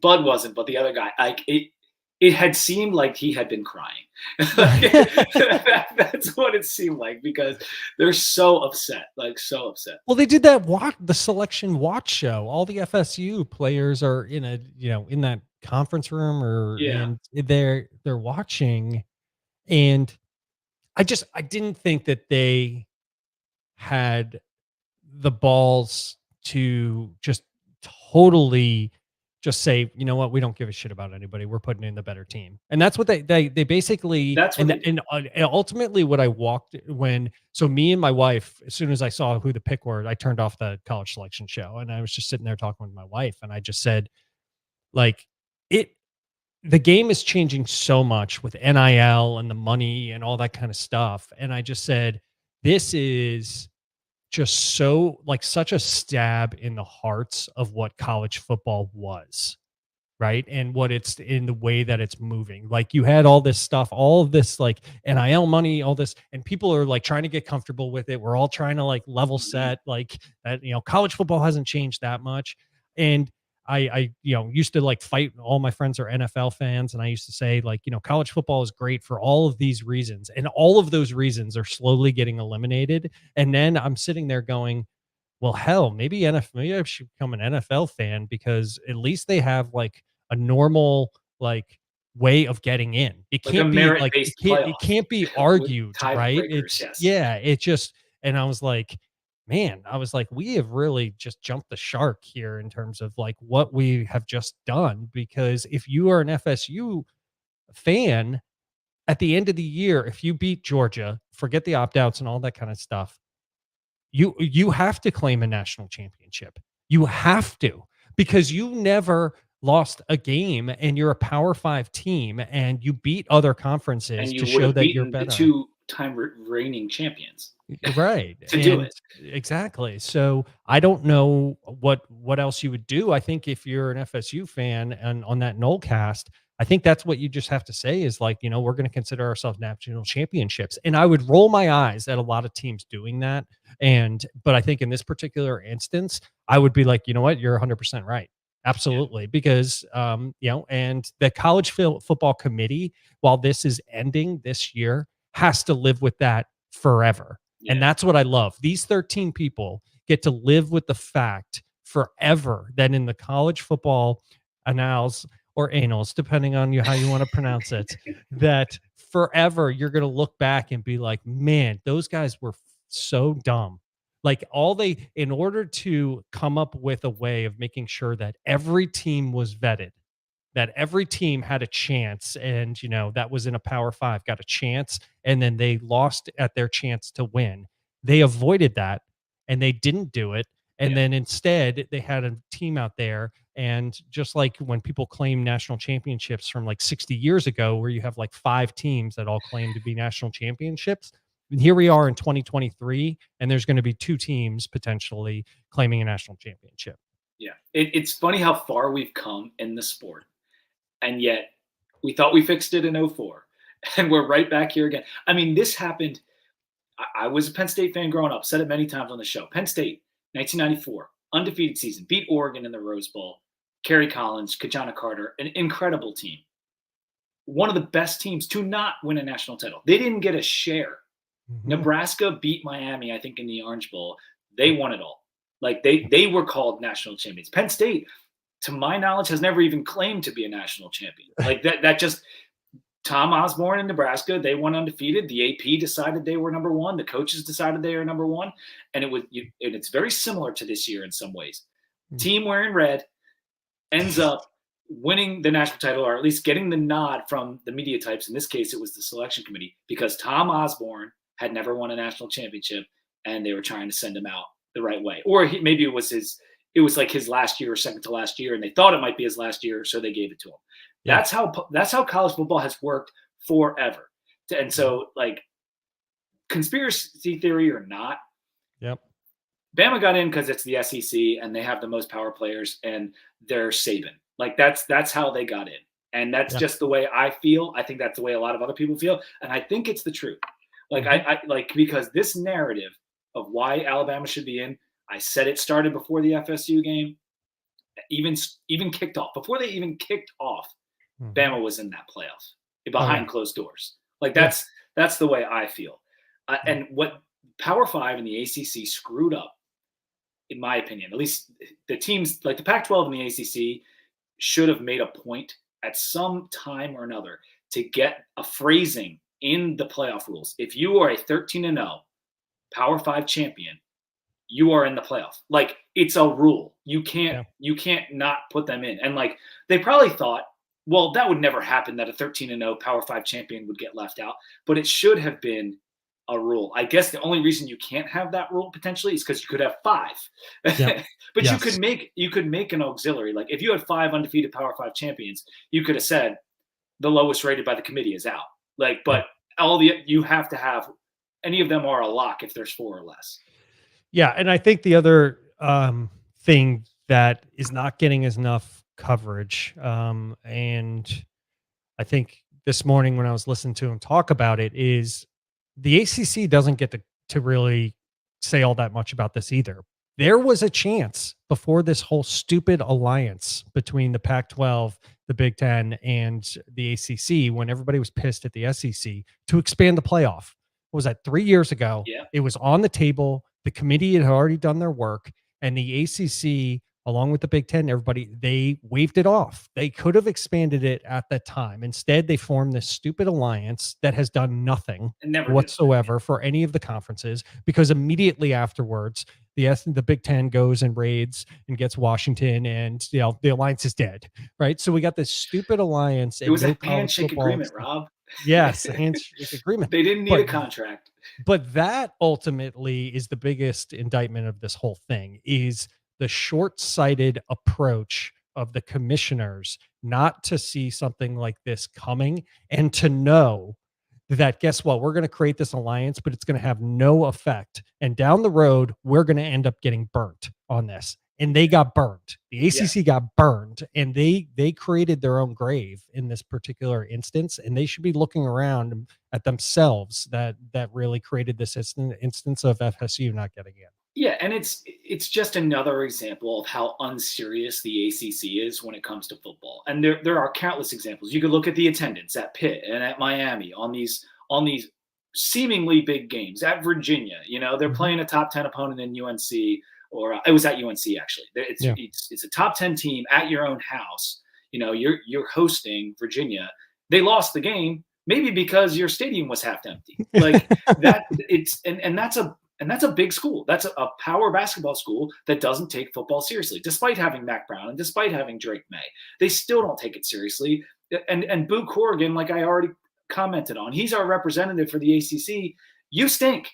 Bud wasn't, but the other guy, like it had seemed like he had been crying. That's what it seemed like, because they're so upset, like so upset. Well, they did that the selection watch show. All the FSU players are in in that conference room, Yeah. and they're watching. And I didn't think that they had the balls to just totally just say, you know what, we don't give a shit about anybody. We're putting in the better team. And that's what they basically, That's what they did. and ultimately what I walked when, so me and my wife, as soon as I saw who the pick were, I turned off the college selection show, and I was just sitting there talking with my wife, and I just said, like, the game is changing so much with NIL and the money and all that kind of stuff. And I just said, this is just so like such a stab in the hearts of what college football was. right? And what it's in the way that it's moving. Like you had all this stuff, all of this like NIL money, all this, and people are like trying to get comfortable with it. We're all trying to like level set, like that, college football hasn't changed that much. And I used to like fight. All my friends are NFL fans, and I used to say like, college football is great for all of these reasons, and all of those reasons are slowly getting eliminated. And then I'm sitting there going, well, hell, maybe I should become an NFL fan, because at least they have like a normal like way of getting in. It Like a can't be like merit-based it playoff can't be with argued, right? tiebreakers, yes. It just, and I was like, man, we have really just jumped the shark here in terms of like what we have just done. Because if you are an FSU fan, at the end of the year, if you beat Georgia, forget the opt-outs and all that kind of stuff, you have to claim a national championship. You have to, because you never lost a game and you're a Power 5 team and you beat other conferences And you to would show have that you're beaten the better. two-time reigning champions. Right. To do it. Exactly. So I don't know what else you would do. I think if you're an FSU fan and on that Nolecast, I think that's what you just have to say is like, we're going to consider ourselves national championships. And I would roll my eyes at a lot of teams doing that. But I think in this particular instance, I would be like, you know what, you're 100% right. Absolutely. Because, and the college football committee, while this is ending this year, has to live with that forever. Yeah. And that's what I love. These 13 people get to live with the fact forever that in the college football annals or annals, depending on how you want to pronounce it, that forever you're going to look back and be like, man, those guys were so dumb. Like in order to come up with a way of making sure that every team was vetted, that every team had a chance, and that was in a Power 5 got a chance, and then they lost at their chance to win. They avoided that and they didn't do it, and then instead they had a team out there. And just like when people claim national championships from like 60 years ago, where you have like 5 teams that all claim to be national championships, and here we are in 2023, and there's going to be 2 teams potentially claiming a national championship. Yeah, it's funny how far we've come in the sport. And yet we thought we fixed it in 2004, and we're right back here again. I mean, this happened. I was a Penn State fan growing up, said it many times on the show. Penn State, 1994, undefeated season, beat Oregon in the Rose Bowl. Kerry Collins, Kajana Carter, an incredible team. One of the best teams to not win a national title. They didn't get a share. Mm-hmm. Nebraska beat Miami, I think, in the Orange Bowl. They won it all. Like they were called national champions. Penn State, to my knowledge, has never even claimed to be a national champion. Like that just Tom Osborne in Nebraska, they went undefeated. The AP decided they were number one. The coaches decided they were number one. And it's very similar to this year in some ways. Team wearing red ends up winning the national title, or at least getting the nod from the media types. In this case, it was the selection committee, because Tom Osborne had never won a national championship and they were trying to send him out the right way. Or maybe it was like his last year or second to last year, and they thought it might be his last year, so they gave it to him. Yeah. That's how college football has worked forever. And so, like, conspiracy theory or not, yep, Bama got in because it's the SEC and they have the most power players and they're Saban. Like that's how they got in, and that's just the way I feel. I think that's the way a lot of other people feel, and I think it's the truth. Like I like, because this narrative of why Alabama should be in, I said it started before the FSU game, even kicked off. Before they even kicked off, Bama was in that playoff behind closed doors. Like that's the way I feel. And what Power 5 and the ACC screwed up, in my opinion, at least the teams like the Pac-12 and the ACC should have made a point at some time or another to get a phrasing in the playoff rules. If you are a 13-0 Power 5 champion, you are in the playoff. Like, it's a rule. You can't not put them in. And like, they probably thought, well, that would never happen, that a 13-0 Power 5 champion would get left out, but it should have been a rule. I guess the only reason you can't have that rule potentially is because you could have 5. Yeah. But yes, you could make an auxiliary. Like, if you had 5 undefeated Power 5 champions, you could have said the lowest rated by the committee is out. Like, but you have to have, any of them are a lock if there's 4 or less. Yeah, and I think the other thing that is not getting enough coverage. And I think this morning when I was listening to him talk about it, is the ACC doesn't get to really say all that much about this either. There was a chance before this whole stupid alliance between the Pac-12, the Big Ten, and the ACC, when everybody was pissed at the SEC, to expand the playoff. What was that, 3 years ago? Yeah. It was on the table. The committee had already done their work, and the ACC, along with the Big Ten, everybody, they waved it off. They could have expanded it at that time. Instead, they formed this stupid alliance that has done nothing And never did. whatsoever for any of the conferences, because immediately afterwards, the Big Ten goes and raids and gets Washington, and the alliance is dead, right? So we got this stupid alliance. It was no a college handshake football agreement, stuff. Rob. Yes, a handshake agreement. They didn't need a contract. But that ultimately is the biggest indictment of this whole thing, is the short-sighted approach of the commissioners not to see something like this coming, and to know that, guess what, we're going to create this alliance, but it's going to have no effect. And down the road, we're going to end up getting burnt on this. And they got burned. The ACC got burned, and they created their own grave in this particular instance. And they should be looking around at themselves that really created this instance of FSU not getting in. Yeah, and it's just another example of how unserious the ACC is when it comes to football. And there are countless examples. You could look at the attendance at Pitt and at Miami on these seemingly big games. At Virginia, they're playing a top 10 opponent in UNC, or it was at UNC actually. It's a top 10 team at your own house. You're hosting Virginia. They lost the game maybe because your stadium was half empty. Like that. That's a big school. That's a power basketball school that doesn't take football seriously, despite having Mac Brown and despite having Drake May. They still don't take it seriously. And Boo Corrigan, like I already commented on, he's our representative for the ACC. You stink.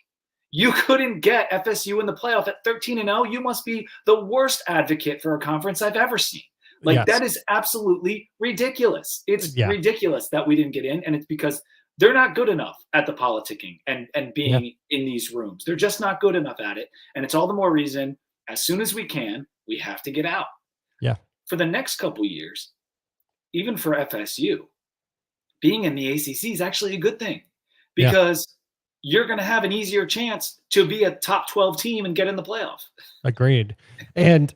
You couldn't get FSU in the playoff at 13-0. You must be the worst advocate for a conference I've ever seen. That is absolutely ridiculous. It's ridiculous that we didn't get in, and it's because they're not good enough at the politicking and being in these rooms. They're just not good enough at it. And it's all the more reason, as soon as we can, we have to get out. Yeah. For the next couple years, even for FSU, being in the ACC is actually a good thing, because you're going to have an easier chance to be a top 12 team and get in the playoff. Agreed. And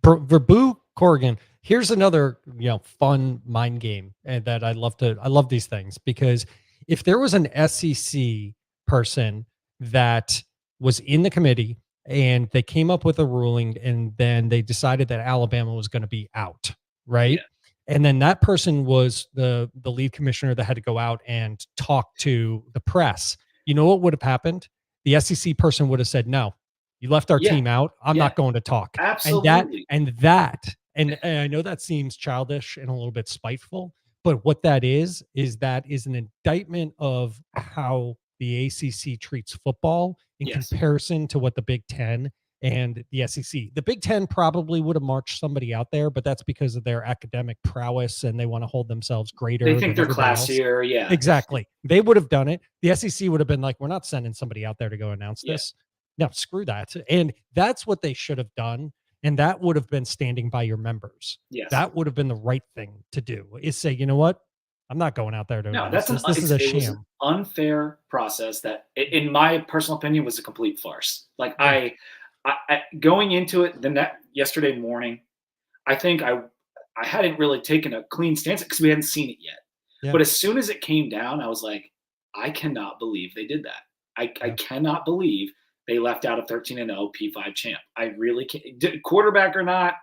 for Boo Corrigan, here's another, fun mind game, and that I love these things, because if there was an SEC person that was in the committee and they came up with a ruling, and then they decided that Alabama was going to be out, right? Yeah. And then that person was the lead commissioner that had to go out and talk to the press. You know what would have happened? The SEC person would have said, "No, you left our team out. I'm not going to talk." Absolutely. And I know that seems childish and a little bit spiteful, but what that is an indictment of how the ACC treats football in comparison to what the Big Ten and the SEC. The Big Ten probably would have marched somebody out there, but that's because of their academic prowess, and they want to hold themselves greater. They think they're classier. Yeah, exactly. They would have done it. The SEC would have been like, "We're not sending somebody out there to go announce this." No, screw that. And that's what they should have done. And that would have been standing by your members. Yes. That would have been the right thing to do, is say, you know what? I'm not going out there to announce this. This is a sham. Was an unfair process that, in my personal opinion, was a complete farce. Like I going into it yesterday morning, I think I hadn't really taken a clean stance because we hadn't seen it yet. Yeah. But as soon as it came down, I was like, I cannot believe they did that. I cannot believe they left out a 13-0 P5 champ. I really can't. Quarterback or not,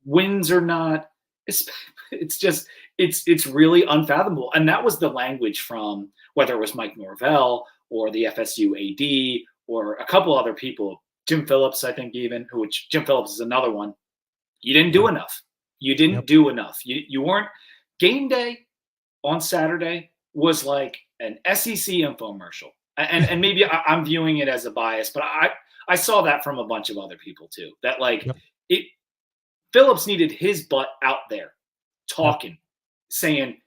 wins or not, it's just it's really unfathomable. And that was the language from whether it was Mike Norvell or the FSU AD or a couple other people, Jim Phillips, I think, even, which Jim Phillips is another one. You didn't do enough. You didn't do enough. You weren't. Game day on Saturday was like an SEC infomercial. And maybe I'm viewing it as a bias, but I saw that from a bunch of other people too. That Phillips needed his butt out there talking, saying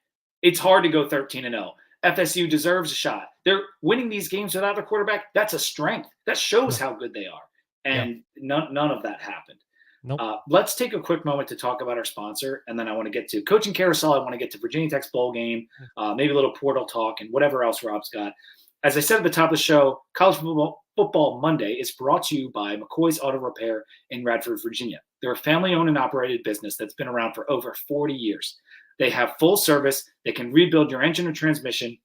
it's hard to go 13-0. FSU deserves a shot. They're winning these games without their quarterback. That's a strength. That shows how good they are. And none of that happened. Nope. Let's take a quick moment to talk about our sponsor, and then I want to get to coaching carousel. I want to get to Virginia Tech's bowl game, maybe a little portal talk, and whatever else Rob's got. As I said at the top of the show, College Football Monday is brought to you by McCoy's Auto Repair in Radford, Virginia. They're a family-owned and operated business that's been around for over 40 years. They have full service. They can rebuild your engine or transmission.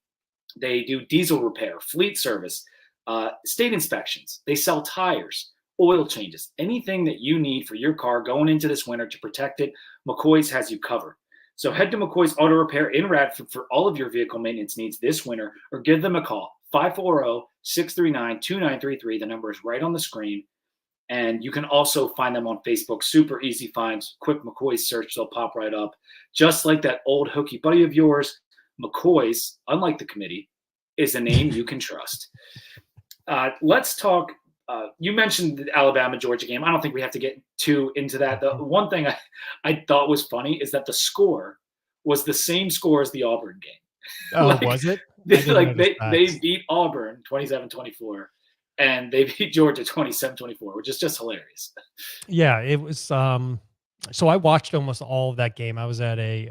They do diesel repair, fleet service, state inspections. They sell tires, oil changes, anything that you need for your car going into this winter to protect it. McCoy's has you covered. So head to McCoy's Auto Repair in Radford for all of your vehicle maintenance needs this winter, or give them a call, 540-639-2933. The number is right on the screen. And you can also find them on Facebook. Super easy finds. Quick McCoy's search, they'll pop right up. Just like that old hooky buddy of yours, McCoy's, unlike the committee, is a name you can trust. Let's talk. You mentioned the Alabama-Georgia game. I don't think we have to get too into that. The one thing I thought was funny is that the score was the same score as the Auburn game. Oh, was it? They beat Auburn 27-24, and they beat Georgia 27-24, which is just hilarious. Yeah, it was. So I watched almost all of that game. I was at a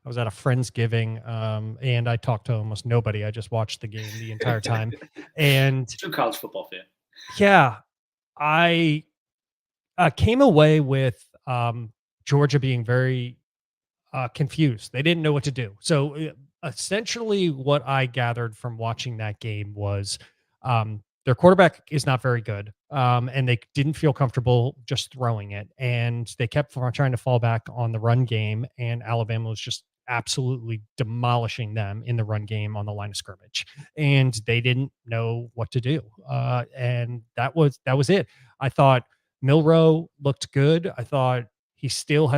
Friendsgiving, and I talked to almost nobody. I just watched the game the entire time. And true college football fan. Yeah, I came away with Georgia being very confused. They didn't know what to do. So essentially, what I gathered from watching that game was their quarterback is not very good, and they didn't feel comfortable just throwing it, and they kept trying to fall back on the run game, and Alabama was just absolutely demolishing them in the run game on the line of scrimmage, and they didn't know what to do. And that was it. I thought Milroe looked good. I thought he's still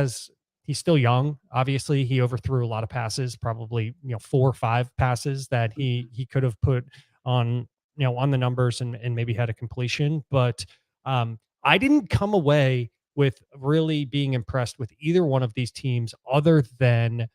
young. Obviously, he overthrew a lot of passes, probably 4 or 5 passes that he could have put on on the numbers and maybe had a completion. But I didn't come away with really being impressed with either one of these teams other than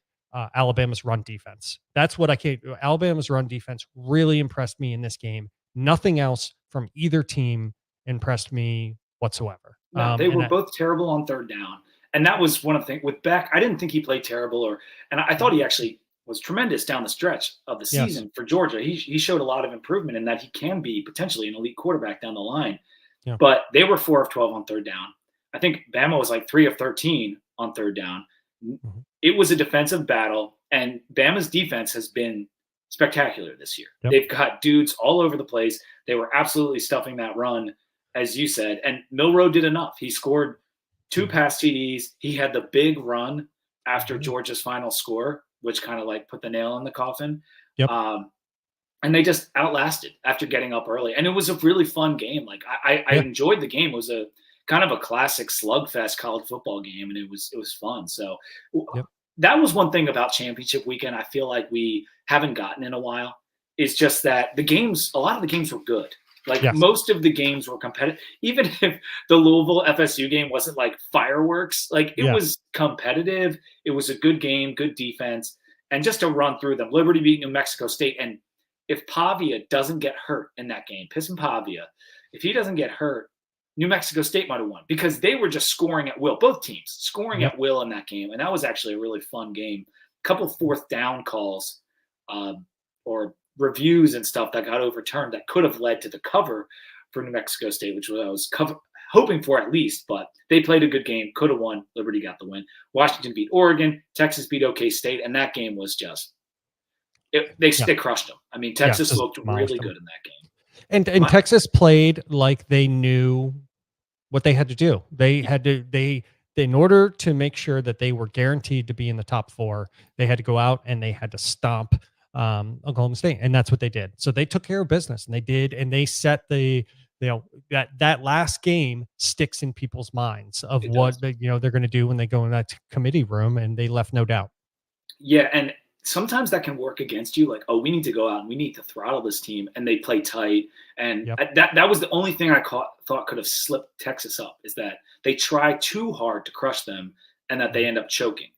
Alabama's run defense. That's what Alabama's run defense really impressed me in this game. Nothing else from either team impressed me whatsoever. No, they were both terrible on third down. And that was one of the things with Beck. I didn't think he played terrible, and I thought he actually was tremendous down the stretch of the season for Georgia. He showed a lot of improvement in that he can be potentially an elite quarterback down the line. Yeah. But they were 4 of 12 on third down. I think Bama was like 3 of 13 on third down. Mm-hmm. It was a defensive battle, and Bama's defense has been spectacular this year. Yep. They've got dudes all over the place. They were absolutely stuffing that run, as you said, and Milroe did enough. He scored 2 pass TDs. He had the big run after Georgia's final score, which kind of like put the nail in the coffin. Yep. And they just outlasted after getting up early. And it was a really fun game. Like I enjoyed the game. It was a kind of a classic slugfest college football game, and it was fun. So that was one thing about championship weekend I feel like we haven't gotten in a while. It's just that a lot of the games were good. Like most of the games were competitive. Even if the Louisville FSU game wasn't like fireworks, like it was competitive. It was a good game, good defense. And just to run through them, Liberty beat New Mexico State. And if Pavia doesn't get hurt in that game, Pisson Pavia, if he doesn't get hurt, New Mexico State might have won because they were just scoring at will. Both teams scoring at will in that game. And that was actually a really fun game. A couple 4th down calls or reviews and stuff that got overturned that could have led to the cover for New Mexico State, which I was hoping for at least, but they played a good game, could have won. Liberty got the win. Washington beat Oregon. Texas beat OK State, and that game was just they crushed them. I mean, Texas looked really good in that game. And Texas played like they knew what they had to do. In order to make sure that they were guaranteed to be in the top 4, they had to go out and they had to stomp Oklahoma State, and that's what they did. So they took care of business, and they set that last game sticks in people's minds of what they're going to do when they go in that committee room, and they left no doubt. Yeah, and sometimes that can work against you. Like, oh, we need to go out and we need to throttle this team, and they play tight. And that was the only thing I thought could have slipped Texas up, is that they try too hard to crush them, and that they end up choking.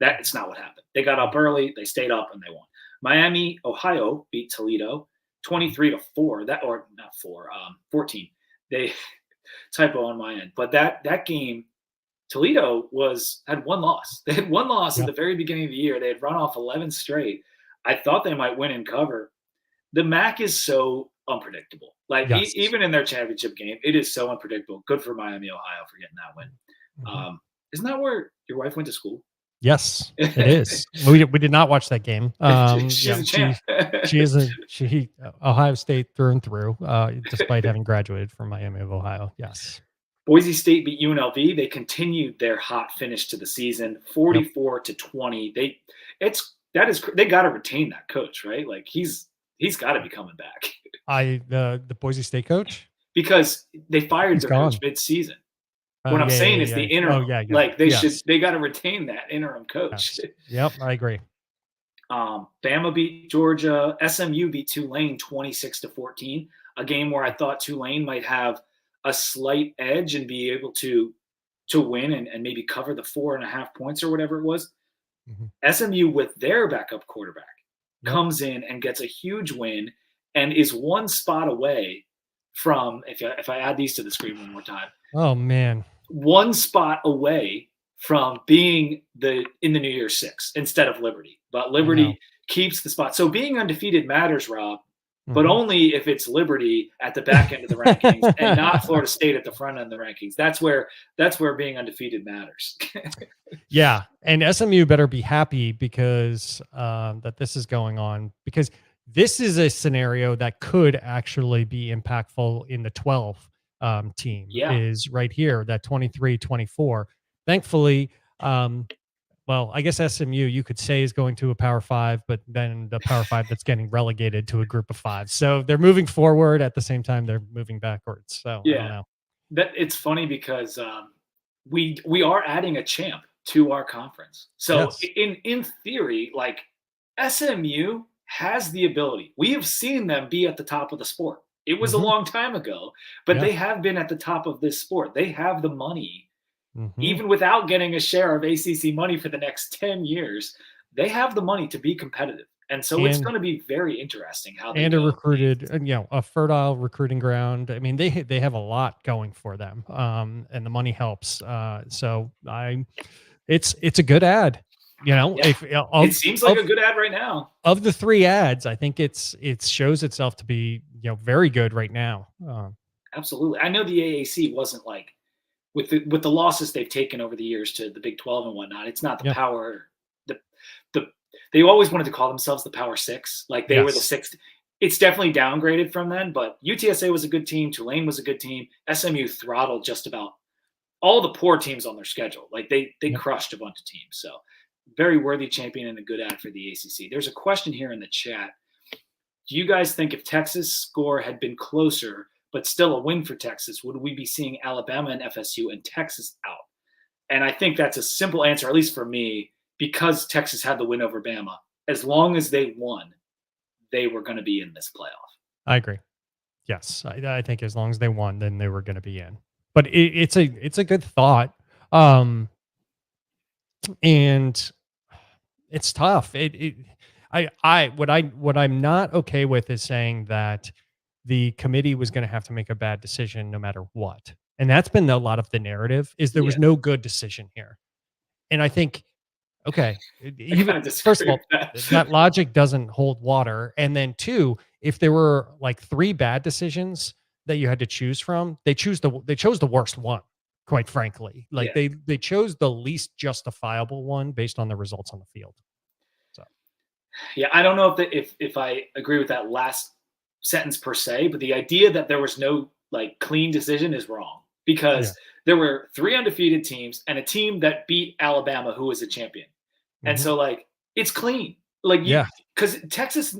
It's not what happened. They got up early, they stayed up, and they won. Miami, Ohio beat Toledo 23-4. 14. They typo on my end. But that game Toledo had one loss. They had one loss at Yeah. the very beginning of the year. They had run off 11 straight. I thought they might win and cover. The MAC is so unpredictable. Like Yes. even in their championship game, it is so unpredictable. Good for Miami, Ohio for getting that win. Mhm. Isn't that where your wife went to school? Yes, it is. We did not watch that game. She's a champ. She Ohio State through and through, despite having graduated from Miami of Ohio. Yes. Boise State beat UNLV. They continued their hot finish to the season, 44-20. They got to retain that coach, right? Like he's got to be coming back. The Boise State coach, because they fired He's their gone. coach mid-season. What I'm yeah, saying yeah, is the yeah. interim. Oh, yeah, yeah. Like Yes. they got to retain that interim coach. Yes. Yep, I agree. Bama beat Georgia. SMU beat Tulane 26-14. A game where I thought Tulane might have a slight edge and be able to win and maybe cover the 4.5 points or whatever it was. Mhm. SMU with their backup quarterback Yep. comes in and gets a huge win and is one spot away from, if I add these to the screen one more time, Oh man. one spot away from being in the New Year's Six instead of Liberty. But Liberty keeps the spot. So being undefeated matters, Rob, but Mhm. only if it's Liberty at the back end of the rankings and not Florida State at the front end of the rankings. That's where being undefeated matters. Yeah, and SMU better be happy because that this is going on, because this is a scenario that could actually be impactful in the 12 team. Yeah. Is right here, that 23-24. Thankfully, well, I guess SMU you could say is going to a Power 5, but then the Power 5 that's getting relegated to a Group of 5. So they're moving forward at the same time they're moving backwards. So I don't know. That it's funny because we are adding a champ to our conference. So Yes. in theory, like SMU has the ability. We have seen them be at the top of the sport. It was a Mhm. long time ago, but Yeah. they have been at the top of this sport. They have the money, Mhm. even without getting a share of ACC money for the next 10 years. They have the money to be competitive. And so it's going to be very interesting how they and go. a recruited, a fertile recruiting ground. I mean, they have a lot going for them, and the money helps. So it's a good ad. Yeah. If It seems like a good ad right now. of the 3 ads, I think it shows itself to be very good right now. Absolutely. I know the AAC wasn't like with the losses they've taken over the years to the Big 12 and whatnot. It's not the Yeah. power. The they always wanted to call themselves the Power Six, like they were the Yes. sixth. It's definitely downgraded from then, but UTSA was a good team. Tulane was a good team. SMU throttled just about all the poor teams on their schedule. Like they Yep. crushed a bunch of teams. So very worthy champion and a good ad for the ACC. There's a question here in the chat. Do you guys think if Texas' score had been closer, but still a win for Texas, would we be seeing Alabama and FSU and Texas out? And I think that's a simple answer, at least for me, because Texas had the win over Bama. As long as they won, they were going to be in this playoff. I agree. Yes, I think as long as they won, then they were going to be in. But it's a good thought, and it's tough. What I'm not okay with is saying that the committee was going to have to make a bad decision no matter what, and that's been a lot of the narrative. Is there was no good decision here, and I think okay, even first of all, that logic doesn't hold water, and then 2, if there were like 3 bad decisions that you had to choose from, they chose the worst one, quite frankly. Like they chose the least justifiable one based on the results on the field. So yeah, I don't know if I agree with that last sentence per se, but the idea that there was no like clean decision is wrong because there were 3 undefeated teams and a team that beat Alabama, who was a champion. And so like it's clean. Like because Texas,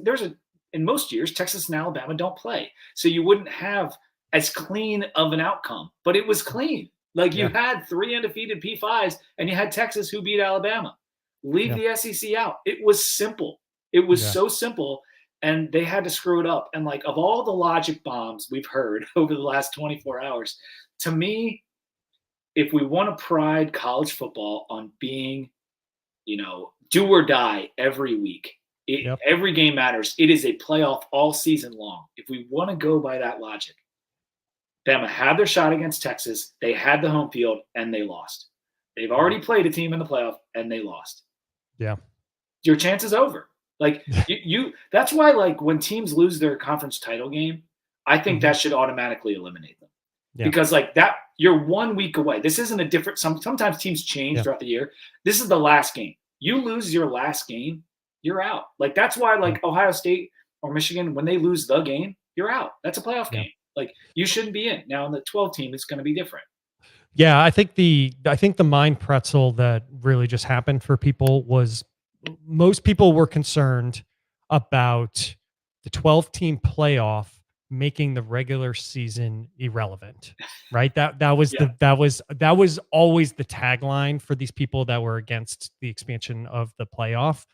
in most years, Texas and Alabama don't play. So you wouldn't have as clean of an outcome, but it was clean. Like you had 3 undefeated P5s and you had Texas who beat Alabama. Leave the SEC out. It was simple. It was so simple, and they had to screw it up. And like of all the logic bombs we've heard over the last 24 hours, to me, if we want to pride college football on being, do or die every week, every game matters. It is a playoff all season long. If we want to go by that logic, Bama had their shot against Texas. They had the home field, and they lost. They've already played a team in the playoff and they lost. Yeah. Your chance is over. Like you that's why, like, when teams lose their conference title game, I think that should automatically eliminate them. Yeah. Because like that, you're 1 week away. This isn't a different. Sometimes teams change throughout the year. This is the last game. You lose your last game, you're out. Like that's why, like Ohio State or Michigan, when they lose the game, you're out. That's a playoff game. Like you shouldn't be in. Now in the 12 team, it's going to be different. Yeah, I think the mind pretzel that really just happened for people was most people were concerned about the 12-team playoff making the regular season irrelevant, right? That was that was always the tagline for these people that were against the expansion of the playoff.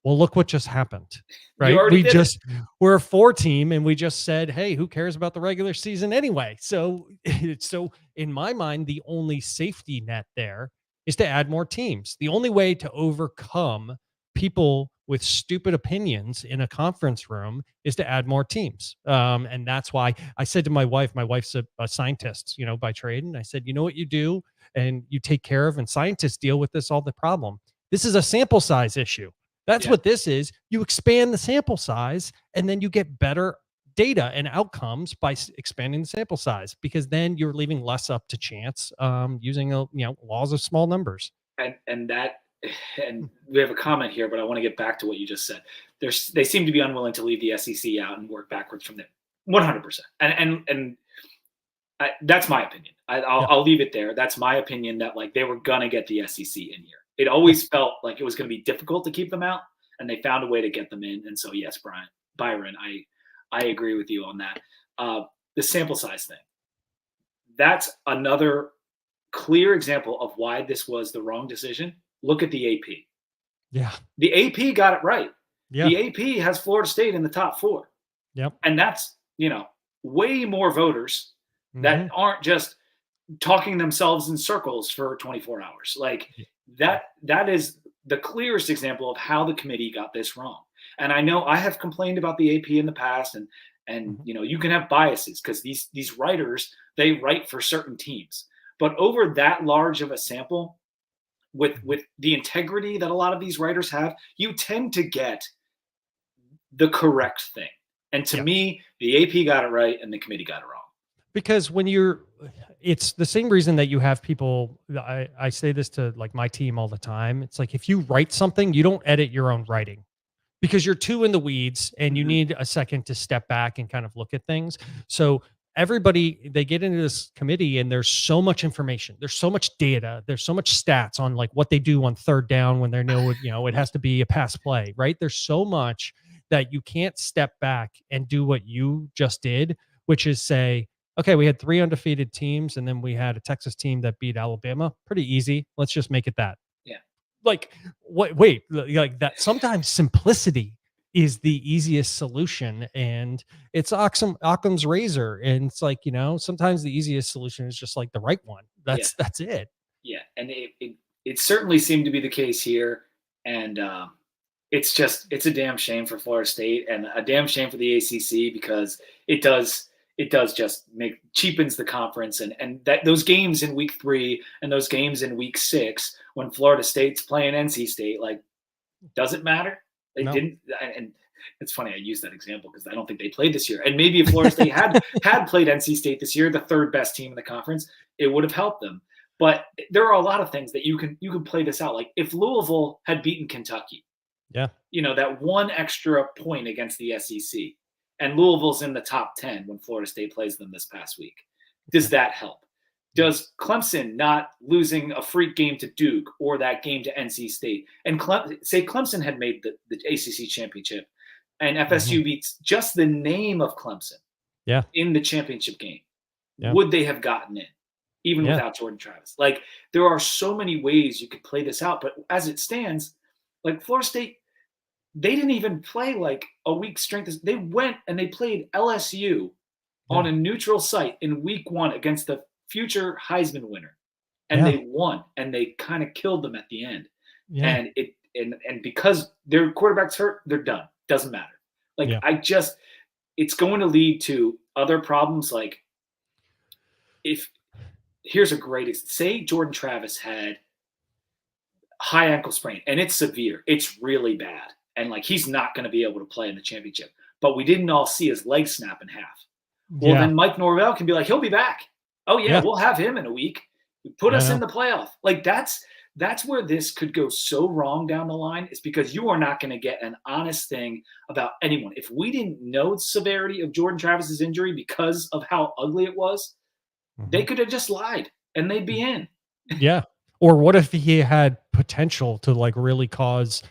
Well, look what just happened, right? We're a 4-team and we just said, hey, who cares about the regular season anyway? So in my mind, the only safety net there is to add more teams. The only way to overcome people with stupid opinions in a conference room is to add more teams. And that's why I said to my wife's a scientist, by trade. And I said, you know what you do and you take care of, and scientists deal with this all the problem. This is a sample size issue. That's what this is. You expand the sample size and then you get better data and outcomes by expanding the sample size, because then you're leaving less up to chance using laws of small numbers. And we have a comment here, but I want to get back to what you just said. They seem to be unwilling to leave the SEC out and work backwards from there. 100%. And that's my opinion. I'll leave it there. That's my opinion, that like they were going to get the SEC in here. It always felt like it was going to be difficult to keep them out, and they found a way to get them in. And so, yes, Byron, I agree with you on that. The sample size thing, that's another clear example of why this was the wrong decision. Look at the AP. Yeah. The AP got it right. Yeah. The AP has Florida State in the top 4. Yep. And that's, way more voters that aren't just talking themselves in circles for 24 hours. Like that is the clearest example of how the committee got this wrong. And I know I have complained about the AP in the past, and you can have biases because these writers, they write for certain teams. But over that large of a sample, with the integrity that a lot of these writers have, you tend to get the correct thing. And to me, the AP got it right and the committee got it wrong. Because it's the same reason that you have people, I say this to like my team all the time. It's like, if you write something, you don't edit your own writing because you're too in the weeds and you need a second to step back and kind of look at things. So everybody, they get into this committee and there's so much information. There's so much data. There's so much stats on like what they do on third down when they know, it has to be a pass play, right? There's so much that you can't step back and do what you just did, which is say, okay, we had 3 undefeated teams and then we had a Texas team that beat Alabama. Pretty easy. Let's just make it that. Yeah. Like, wait, like that. Sometimes simplicity is the easiest solution, and it's Occam's razor. And it's like, sometimes the easiest solution is just like the right one. That's it. Yeah. And it certainly seemed to be the case here. And it's a damn shame for Florida State and a damn shame for the ACC, because it does just cheapens the conference, and that those games in week 3 and those games in week 6 when Florida State's playing NC State, like, doesn't matter. They didn't. And it's funny I use that example because I don't think they played this year. And maybe if Florida State had played NC State this year, the 3rd best team in the conference, it would have helped them. But there are a lot of things that you can play this out. Like if Louisville had beaten Kentucky, that one extra point against the SEC, and Louisville's in the top 10 when Florida State plays them this past week. Does that help? Does Clemson not losing a freak game to Duke or that game to NC State, and say Clemson had made the ACC championship and FSU beats just the name of Clemson in the championship game, would they have gotten in even without Jordan Travis? Like, there are so many ways you could play this out, but as it stands, like Florida State, they didn't even play like a week strength. They went and they played LSU on a neutral site in week 1 against the future Heisman winner. And they won, and they kind of killed them at the end. Yeah. And because their quarterback's hurt, they're done. Doesn't matter. Like, it's going to lead to other problems. Like, here's a great, say Jordan Travis had high ankle sprain, and it's severe. It's really bad. And like he's not going to be able to play in the championship. But we didn't all see his leg snap in half. Well, Yeah. then Mike Norvell can be like, he'll be back. Oh yeah, Yeah. we'll have him in a week. Put us Yeah. in the playoff. Like that's where this could go so wrong down the line, is because you are not going to get an honest thing about anyone. If we didn't know the severity of Jordan Travis's injury because of how ugly it was, they could have just lied and they'd be in. Yeah. Or what if he had potential to like really cause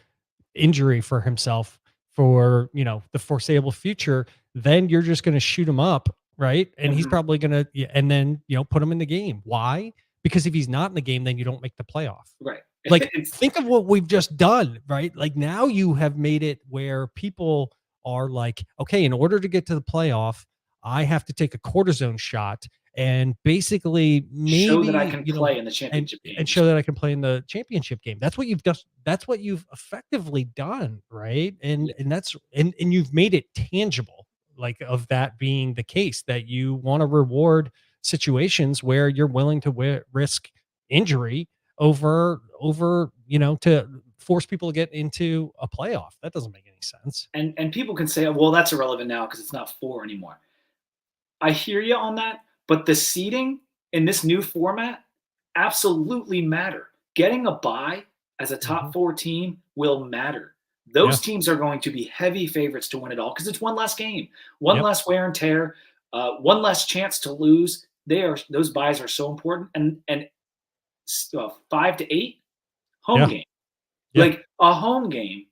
injury for himself for, the foreseeable future? Then you're just going to shoot him up, right? And he's Mhm. probably going to, and then, put him in the game. Why? Because if he's not in the game, then you don't make the playoff. Right. Like, It's think of what we've just done, right? Like now you have made it where people are like, okay, in order to get to the playoff, I have to take a cortisone shot and basically show that I maybe, can play in the and championship game. show that I can play in the championship game. That's what you've just that's what you've effectively done, right? And Yeah. and you've made it tangible, like of that being the case, that you want to reward situations where you're willing to risk injury over to force people to get into a playoff. That doesn't make any sense. And people can say, well, that's irrelevant now because it's not 4 anymore. I hear you on that, but the seeding in this new format absolutely matter. Getting a bye as a top 4 team will matter. Those teams are going to be heavy favorites to win it all because it's one less game, one less wear and tear, one less chance to lose. Those buys are so important, and 5 to 8 home game, like a home game.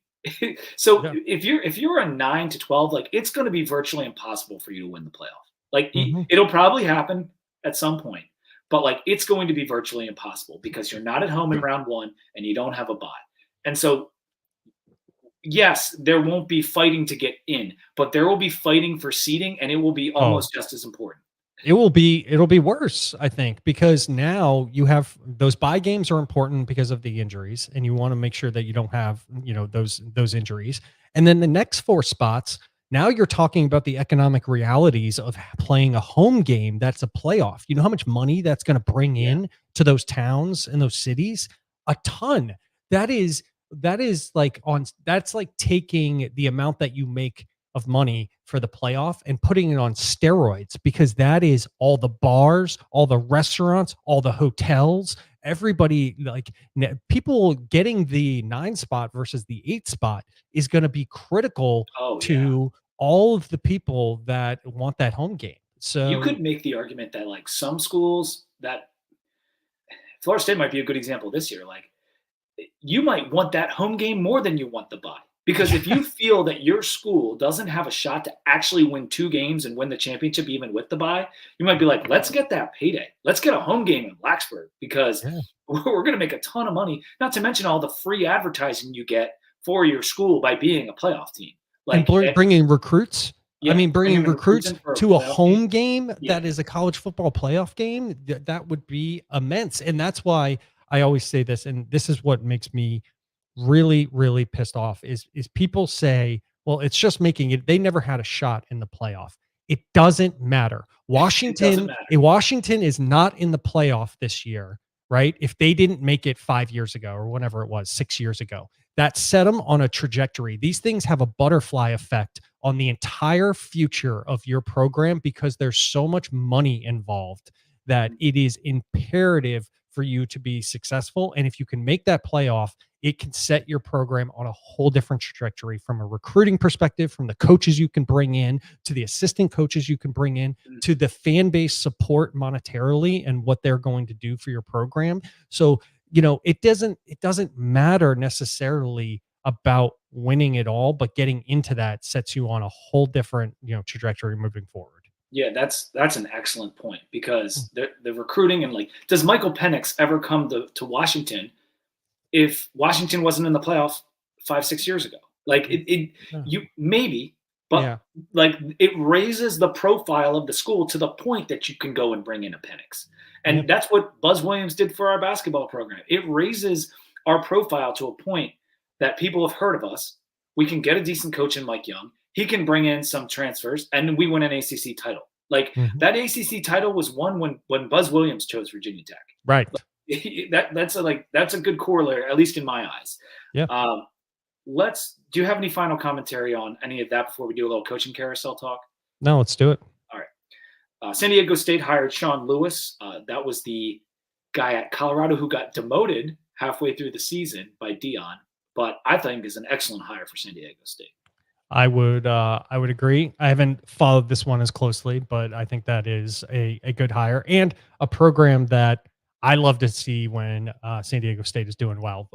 So if you're a 9 to 12, like it's going to be virtually impossible for you to win the playoff. Like it'll probably happen at some point, but like it's going to be virtually impossible because you're not at home in round 1 and you don't have a bye. And so, yes, there won't be fighting to get in, but there will be fighting for seeding, and it will be almost just as important. It'll be worse, I think, because now you have those bye games are important because of the injuries, and you want to make sure that you don't have, those injuries. And then the next 4 spots, now you're talking about the economic realities of playing a home game that's a playoff. You know how much money that's going to bring in to those towns and those cities? A ton. That's like taking the amount that you make of money for the playoff and putting it on steroids, because that is all the bars, all the restaurants, all the hotels, everybody, like people getting the 9 spot versus the 8 spot is going to be critical to all of the people that want that home game. So you could make the argument that like some schools, that Florida State might be a good example this year. Like you might want that home game more than you want the bye. Because if you feel that your school doesn't have a shot to actually win 2 games and win the championship even with the bye, you might be like, let's get that payday. Let's get a home game in Blacksburg because we're going to make a ton of money, not to mention all the free advertising you get for your school by being a playoff team. Like bringing recruits. Yeah, I mean, bringing recruits to a home game Yeah. that is a college football playoff game, that would be immense. And that's why I always say this, and this is what makes me really, really pissed off is people say, well, it's just making it, they never had a shot in the playoff. It doesn't matter. Washington is not in the playoff this year, right? If they didn't make it 5 years ago or whenever it was, 6 years ago, that set them on a trajectory. These things have a butterfly effect on the entire future of your program because there's so much money involved that it is imperative for you to be successful. And if you can make that playoff, it can set your program on a whole different trajectory from a recruiting perspective, from the coaches you can bring in, to the assistant coaches you can bring in, to the fan base support monetarily and what they're going to do for your program. So, it doesn't matter necessarily about winning it all, but getting into that sets you on a whole different, trajectory moving forward. Yeah, that's an excellent point because the recruiting and like, does Michael Penix ever come to Washington if Washington wasn't in the playoff 5-6 years ago? Like you maybe, but like it raises the profile of the school to the point that you can go and bring in a Penix. And that's what Buzz Williams did for our basketball program. It raises our profile to a point that people have heard of us. We can get a decent coach in Mike Young. He can bring in some transfers, and we win an ACC title. Like that ACC title was won when Buzz Williams chose Virginia Tech. Right. That's a good corollary, at least in my eyes. Yeah. Do you have any final commentary on any of that before we do a little coaching carousel talk? No, let's do it. All right. San Diego State hired Sean Lewis. That was the guy at Colorado who got demoted halfway through the season by Dion, but I think is an excellent hire for San Diego State. I would agree. I haven't followed this one as closely, but I think that is a good hire and a program that I love to see when San Diego State is doing well.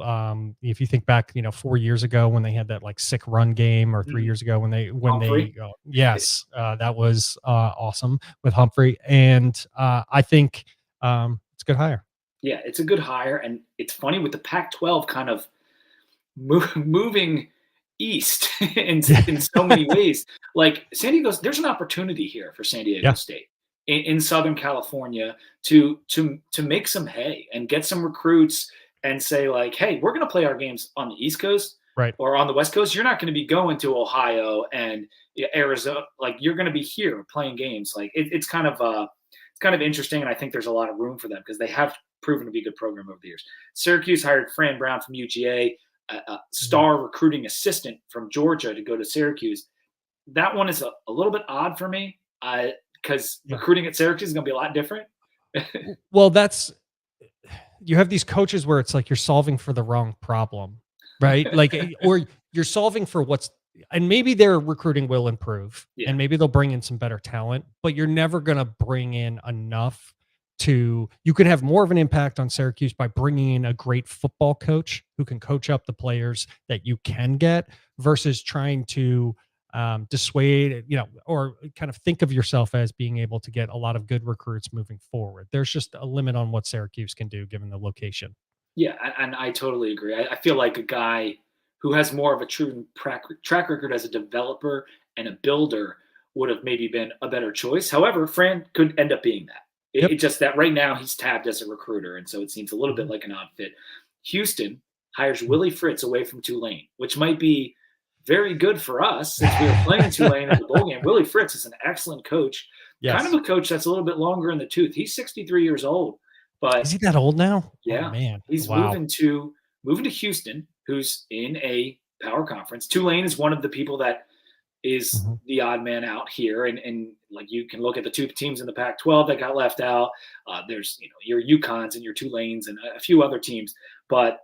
If you think back, 4 years ago when they had that like sick run game, or 3 years ago when they that was awesome with Humphrey, and I think it's a good hire. Yeah, it's a good hire, and it's funny with the Pac-12 kind of moving east in so many ways. Like San Diego, there's an opportunity here for San Diego State in Southern California to make some hay and get some recruits and say like, hey, we're going to play our games on the East Coast, right, or on the West Coast. You're not going to be going to Ohio and Arizona. Like you're going to be here playing games. Like it's kind of interesting, and I think there's a lot of room for them because they have proven to be a good program over the years. Syracuse hired Fran Brown from UGA, a star recruiting assistant from Georgia, to go to Syracuse. That one is a little bit odd for me because recruiting at Syracuse is going to be a lot different. Well, you have these coaches where it's like you're solving for the wrong problem, right? Like, or you're solving for and maybe their recruiting will improve and maybe they'll bring in some better talent, but you're never going to bring in enough you can have more of an impact on Syracuse by bringing in a great football coach who can coach up the players that you can get versus trying to dissuade, or kind of think of yourself as being able to get a lot of good recruits moving forward. There's just a limit on what Syracuse can do given the location. Yeah, and I totally agree. I feel like a guy who has more of a true track record as a developer and a builder would have maybe been a better choice. However, Fran could end up being that. It's just that right now he's tabbed as a recruiter, and so it seems a little bit like an odd fit. Houston hires Willie Fritz away from Tulane, which might be very good for us since we were playing Tulane in the bowl game. Willie Fritz is an excellent coach, kind of a coach that's a little bit longer in the tooth. He's 63 years old, but is he that old now? Yeah, oh, man, he's moving to Houston, who's in a power conference. Tulane is one of the people that is the odd man out here. And like you can look at the two teams in the Pac-12 that got left out. There's, your UConns and your Tulanes and a few other teams. But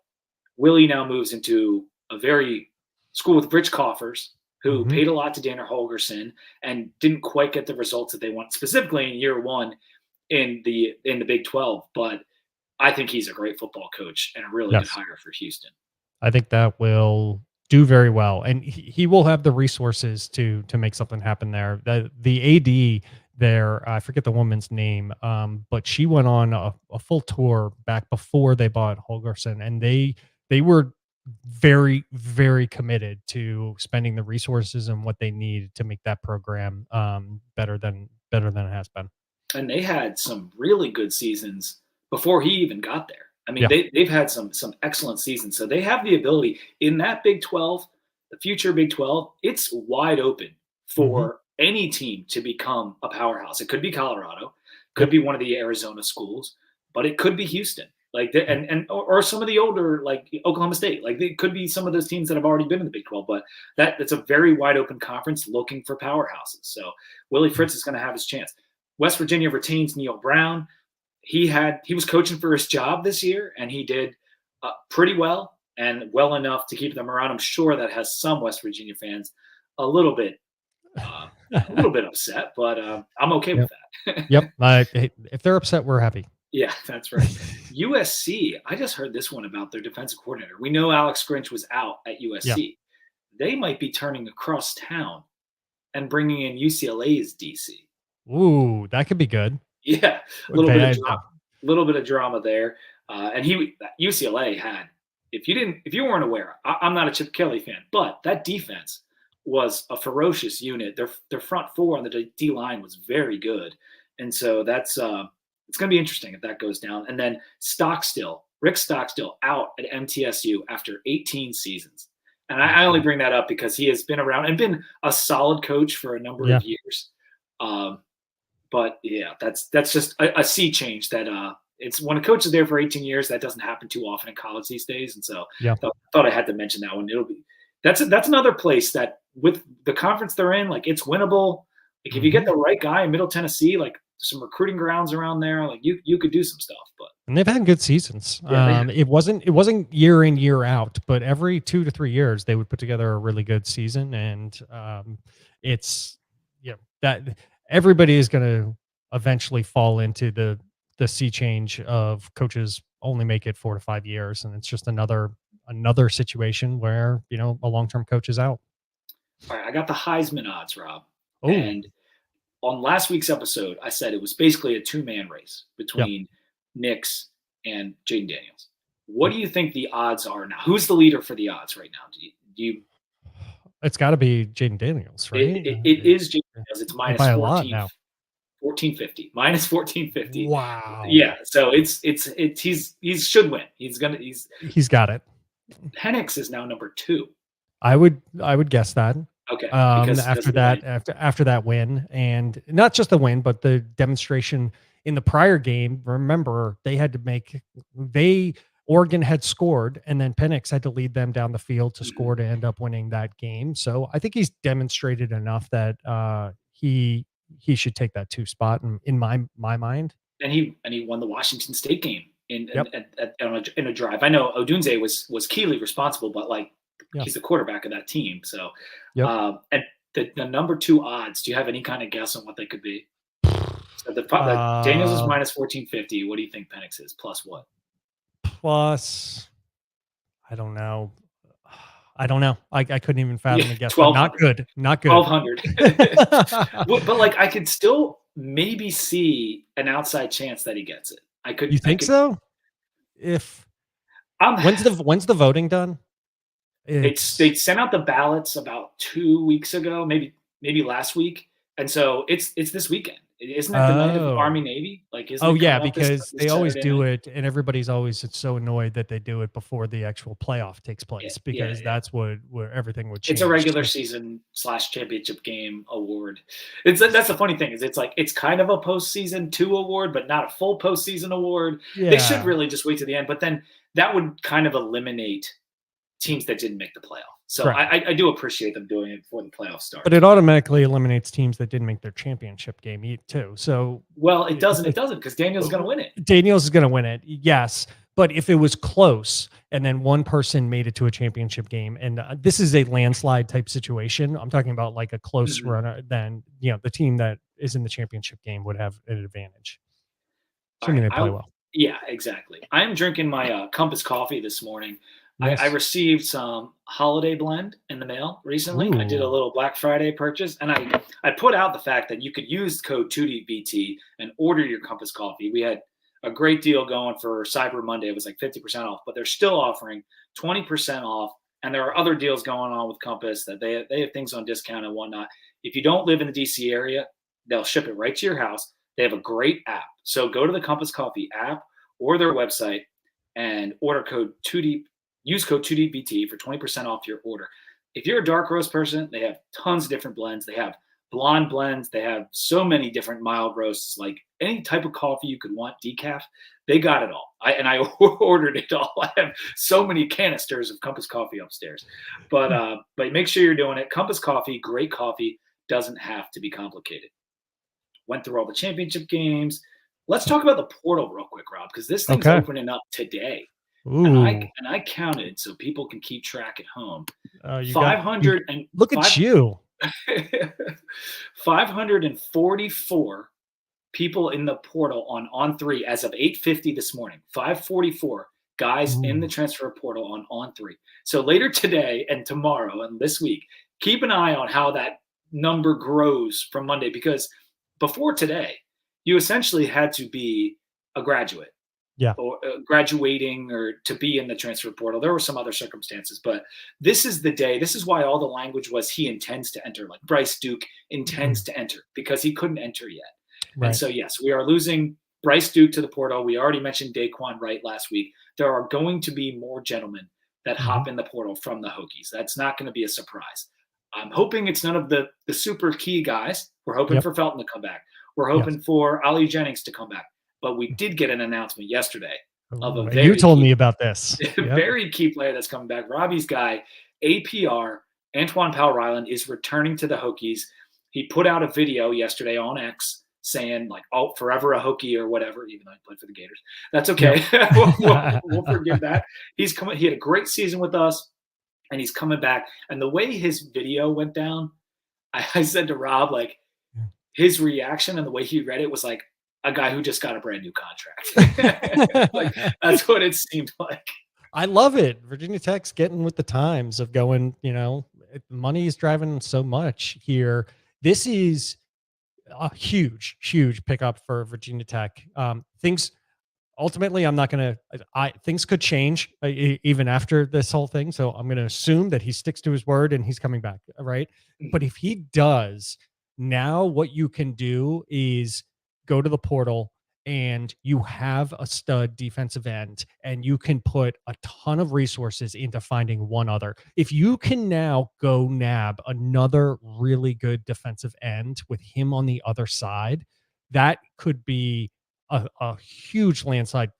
Willie now moves into a very school with rich coffers who paid a lot to Dana Holgerson and didn't quite get the results that they want, specifically in year one in the Big 12. But I think he's a great football coach and a really good hire for Houston. I think that will do very well, and he will have the resources to make something happen there. The AD there, I forget the woman's name, but she went on a full tour back before they bought Holgerson, and they were very, very committed to spending the resources and what they need to make that program better than it has been. And they had some really good seasons before he even got there. I mean, they've had some excellent seasons. So they have the ability in that Big 12, the future Big 12, it's wide open for any team to become a powerhouse. It could be Colorado, could be one of the Arizona schools, but it could be Houston. Like or some of the older, like Oklahoma State. Like it could be some of those teams that have already been in the Big 12, but that's a very wide open conference looking for powerhouses. So Willie Fritz is going to have his chance. West Virginia retains Neil Brown. He was coaching for his job this year, and he did pretty well and well enough to keep them around. I'm sure that has some West Virginia fans a little bit upset, but I'm okay with that. Yep. If they're upset, we're happy. Yeah, that's right. USC, I just heard this one about their defensive coordinator. We know Alex Grinch was out at USC. Yeah. They might be turning across town and bringing in UCLA's DC. Ooh, that could be good. Yeah, a little bit of drama there. And UCLA had, if you weren't aware, I'm not a Chip Kelly fan, but that defense was a ferocious unit. Their front four on the D line was very good, and so that's it's going to be interesting if that goes down. And then Rick Stockstill out at MTSU after 18 seasons. And I only bring that up because he has been around and been a solid coach for a number of years. But yeah, that's just a sea change that it's when a coach is there for 18 years, that doesn't happen too often in college these days. And so Yeah. thought I had to mention that one. That's another place that with the conference they're in, like it's winnable. Like if you get the right guy in Middle Tennessee, like some recruiting grounds around there, like you could do some stuff. But And they've had good seasons. Yeah, It wasn't year in, year out, but every 2 to 3 years they would put together a really good season. And it's that everybody is going to eventually fall into the sea change of coaches only make it 4 to 5 years, and it's just another situation where a long-term coach is out. all right, I got the Heisman odds, Rob. Oh, And on last week's episode, I said it was basically a two-man race between Nix and Jaden Daniels. What do you think the odds are now? Who's the leader for the odds right now? Do you it's got to be Jaden Daniels, right? it is Jaden Daniels. It's minus by a lot now. 1450. Minus 1450. Wow. Yeah. So it's he should win. He's got it. Penix is now number 2. I would guess that. Okay. After that win, and not just the win, but the demonstration in the prior game. Remember, Oregon had scored, and then Penix had to lead them down the field to score to end up winning that game. So I think he's demonstrated enough that he should take that 2 spot in my mind. And he won the Washington State game in a drive. I know Odunze was keenly responsible, but he's the quarterback of that team. So, and the number 2 odds. Do you have any kind of guess on what they could be? So Daniels is minus 1450. What do you think Penix is? Plus what? Plus, I don't know. I couldn't even fathom a guess. Not good. 1,200. But I could still maybe see an outside chance that he gets it. You think so? When's the voting done? They sent out the ballots about 2 weeks ago, maybe last week, and so it's this weekend. Isn't that the night of Army Navy? Because they always do it, and everybody's always so annoyed that they do it before the actual playoff takes place, because that's where everything would change. It's a regular season / championship game award. That's the funny thing is it's kind of a postseason 2 award, but not a full postseason award. Yeah. They should really just wait to the end, but then that would kind of eliminate teams that didn't make the playoff. So I do appreciate them doing it before the playoffs start. But it automatically eliminates teams that didn't make their championship game too. So it doesn't because Daniels is going to win it. Daniels is going to win it. Yes. But if it was close and then one person made it to a championship game, and this is a landslide type situation, I'm talking about like a close runner, then the team that is in the championship game would have an advantage. Assuming they play well. Yeah, exactly. I'm drinking my Compass coffee this morning. Yes. I received some holiday blend in the mail recently. Ooh. I did a little Black Friday purchase, and I put out the fact that you could use code 2DBT and order your Compass coffee. We had a great deal going for CFB Monday. It was like 50% off, but they're still offering 20% off. And there are other deals going on with Compass that they have things on discount and whatnot. If you don't live in the DC area, they'll ship it right to your house. They have a great app. So go to the Compass Coffee app or their website and use code 2DBT for 20% off your order. If you're a dark roast person, they have tons of different blends. They have blonde blends. They have so many different mild roasts, like any type of coffee you could want, decaf. They got it all. I ordered it all. I have so many canisters of Compass coffee upstairs. But make sure you're doing it. Compass Coffee, great coffee, doesn't have to be complicated. Went through all the championship games. Let's talk about the portal real quick, Rob, because this thing's opening up today. And I counted so people can keep track at home. 500 and look at you. 544 people in the portal on 3 as of 8:50 this morning. 544 guys in the transfer portal on 3. So later today and tomorrow and this week, keep an eye on how that number grows from Monday, because before today, you essentially had to be a graduate. Yeah. Or graduating or to be in the transfer portal. There were some other circumstances, but this is the day. This is why all the language was he intends to enter, like Bryce Duke intends to enter, because he couldn't enter yet. Right. And so, yes, we are losing Bryce Duke to the portal. We already mentioned Daquan Wright last week. There are going to be more gentlemen that hop in the portal from the Hokies. That's not going to be a surprise. I'm hoping it's none of the super key guys. We're hoping for Felton to come back. We're hoping for Ali Jennings to come back. but we did get an announcement yesterday of a Ooh, and very you told key, me about this. Yep. very key player that's coming back. Robbie's guy, APR, Antoine Powell-Ryland, is returning to the Hokies. He put out a video yesterday on X saying like, "Oh, forever a Hokie" or whatever, even though he played for the Gators. That's okay. Yep. We'll forgive that. He's coming. He had a great season with us, and he's coming back. And the way his video went down, I said to Rob, like, his reaction and the way he read it was like a guy who just got a brand new contract. Like, that's what it seemed like. I love it. Virginia Tech's getting with the times of going, money is driving so much here. This is a huge, huge pickup for Virginia Tech. Things ultimately, I'm not going to, things could change even after this whole thing. So I'm going to assume that he sticks to his word and he's coming back. Right. But if he does, now what you can do is go to the portal and you have a stud defensive end and you can put a ton of resources into finding one other. If you can now go nab another really good defensive end with him on the other side, that could be a huge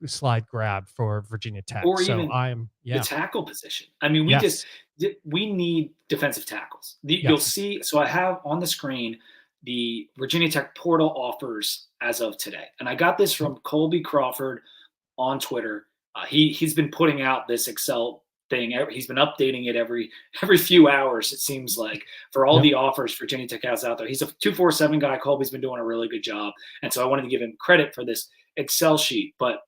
slide grab for Virginia Tech. Or so even the tackle position. I mean, we need defensive tackles. You'll see. So I have on the screen the Virginia Tech portal offers as of today. And I got this from Colby Crawford on Twitter. He's been putting out this Excel thing. He's been updating it every few hours, it seems like, for all the offers Virginia Tech has out there. He's a 247 guy. Colby's been doing a really good job. And so I wanted to give him credit for this Excel sheet. But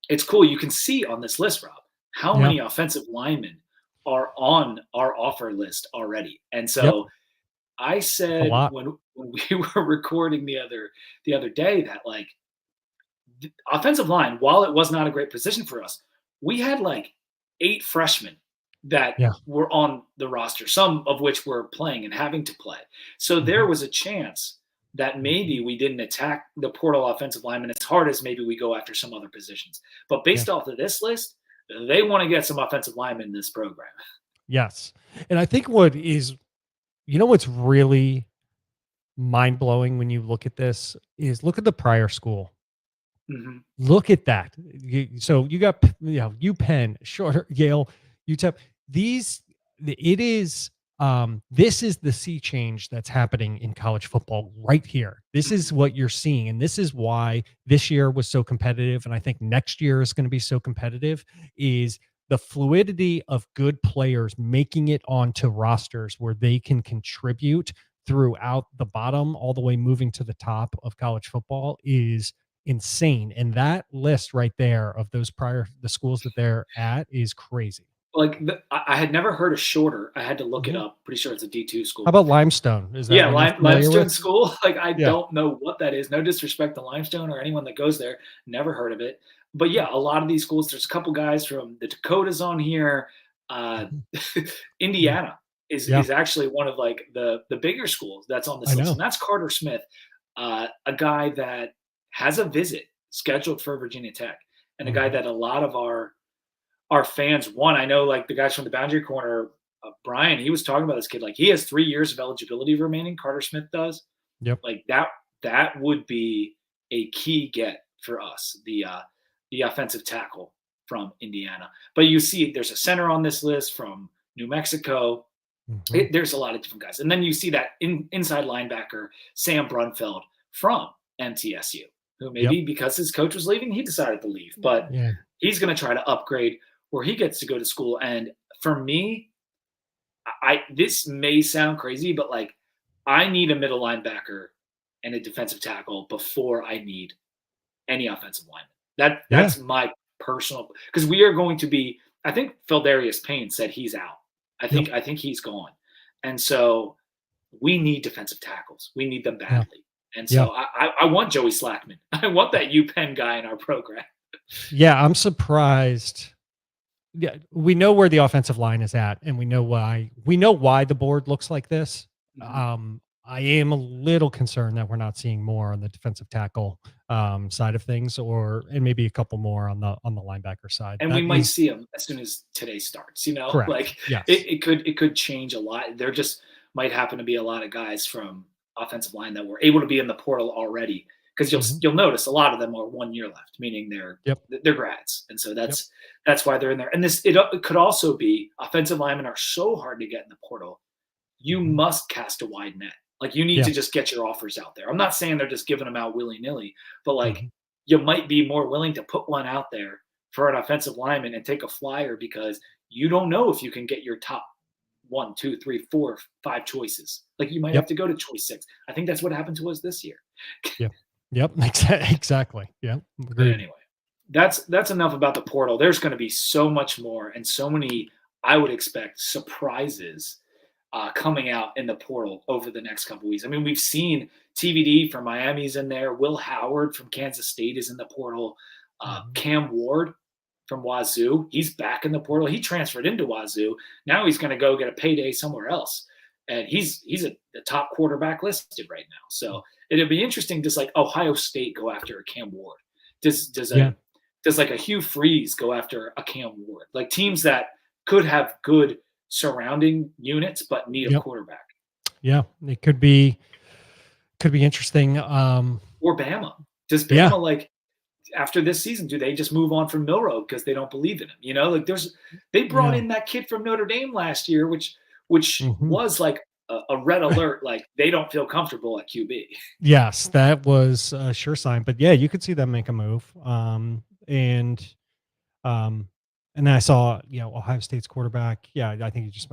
it's cool. You can see on this list, Rob, how many offensive linemen are on our offer list already. And so I said when we were recording the other day that, like, the offensive line, while it was not a great position for us, we had like 8 freshmen that were on the roster, some of which were playing and having to play. So there was a chance that maybe we didn't attack the portal offensive lineman as hard as maybe we go after some other positions. But based off of this list, they want to get some offensive linemen in this program. Yes. And I think what's really mind-blowing when you look at this is look at the prior school. Mm-hmm. Look at that. So you got UPenn, Shorter, Yale, UTEP. This is the sea change that's happening in college football right here. This is what you're seeing. And this is why this year was so competitive. And I think next year is going to be so competitive, is the fluidity of good players making it onto rosters where they can contribute throughout the bottom, all the way moving to the top of college football is insane. And that list right there of the schools that they're at is crazy. Like, I had never heard of Shorter. I had to look it up. Pretty sure it's a D2 school. How about Limestone? Is that Limestone School? Like, I don't know what that is. No disrespect to Limestone or anyone that goes there. Never heard of it. But yeah, a lot of these schools, there's a couple guys from the Dakotas on here. Indiana is actually one of like the bigger schools that's on this list. And that's Carter Smith, a guy that has a visit scheduled for Virginia Tech, and a guy that a lot of our fans want. I know, like, the guys from the Boundary Corner, Brian, he was talking about this kid. Like, he has 3 years of eligibility remaining. Carter Smith does. Yep. Like, that would be a key get for us, the offensive tackle from Indiana. But you see there's a center on this list from New Mexico. There's a lot of different guys. And then you see that inside linebacker, Sam Brunfeld from MTSU, who maybe because his coach was leaving, he decided to leave. But he's going to try to upgrade where he gets to go to school. And for me, this may sound crazy, but like, I need a middle linebacker and a defensive tackle before I need any offensive lineman. That's my personal, because we are going to be, I think Feldarius Payne said he's out. I think he's gone. And so we need defensive tackles. We need them badly. And so I want Joey Slackman. I want that UPenn guy in our program. Yeah, I'm surprised. Yeah, we know where the offensive line is at, and we know why the board looks like this. I am a little concerned that we're not seeing more on the defensive tackle side of things, and maybe a couple more on the linebacker side. And we might see them as soon as today starts. Correct. Like, it could change a lot. There just might happen to be a lot of guys from offensive line that were able to be in the portal already because you'll notice a lot of them are 1 year left, meaning they're grads, and so that's why they're in there. And it could also be offensive linemen are so hard to get in the portal. You must cast a wide net. Like you need to just get your offers out there. I'm not saying they're just giving them out willy nilly, but like you might be more willing to put one out there for an offensive lineman and take a flyer because you don't know if you can get your top 1, 2, 3, 4, 5 choices. Like you might have to go to choice 6. I think that's what happened to us this year. Yep. Exactly. Yeah. But anyway, that's enough about the portal. There's going to be so much more and so many, I would expect, surprises coming out in the portal over the next couple weeks. I mean, we've seen TVD from Miami's in there. Will Howard from Kansas State is in the portal. Cam Ward from Wazoo, he's back in the portal. He transferred into Wazoo. Now he's going to go get a payday somewhere else. And he's the top quarterback listed right now. So it'd be interesting, just like Ohio State go after a Cam Ward. Does like a Hugh Freeze go after a Cam Ward? Like teams that could have good surrounding units but need a quarterback. Yeah, it could be interesting. Or Bama. Does Bama like after this season, do they just move on from Milroe because they don't believe in him? You know, like they brought in that kid from Notre Dame last year, which was like a red alert, like they don't feel comfortable at QB. Yes, that was a sure sign. But yeah, you could see them make a move. And then I saw, Ohio State's quarterback. Yeah, I think he just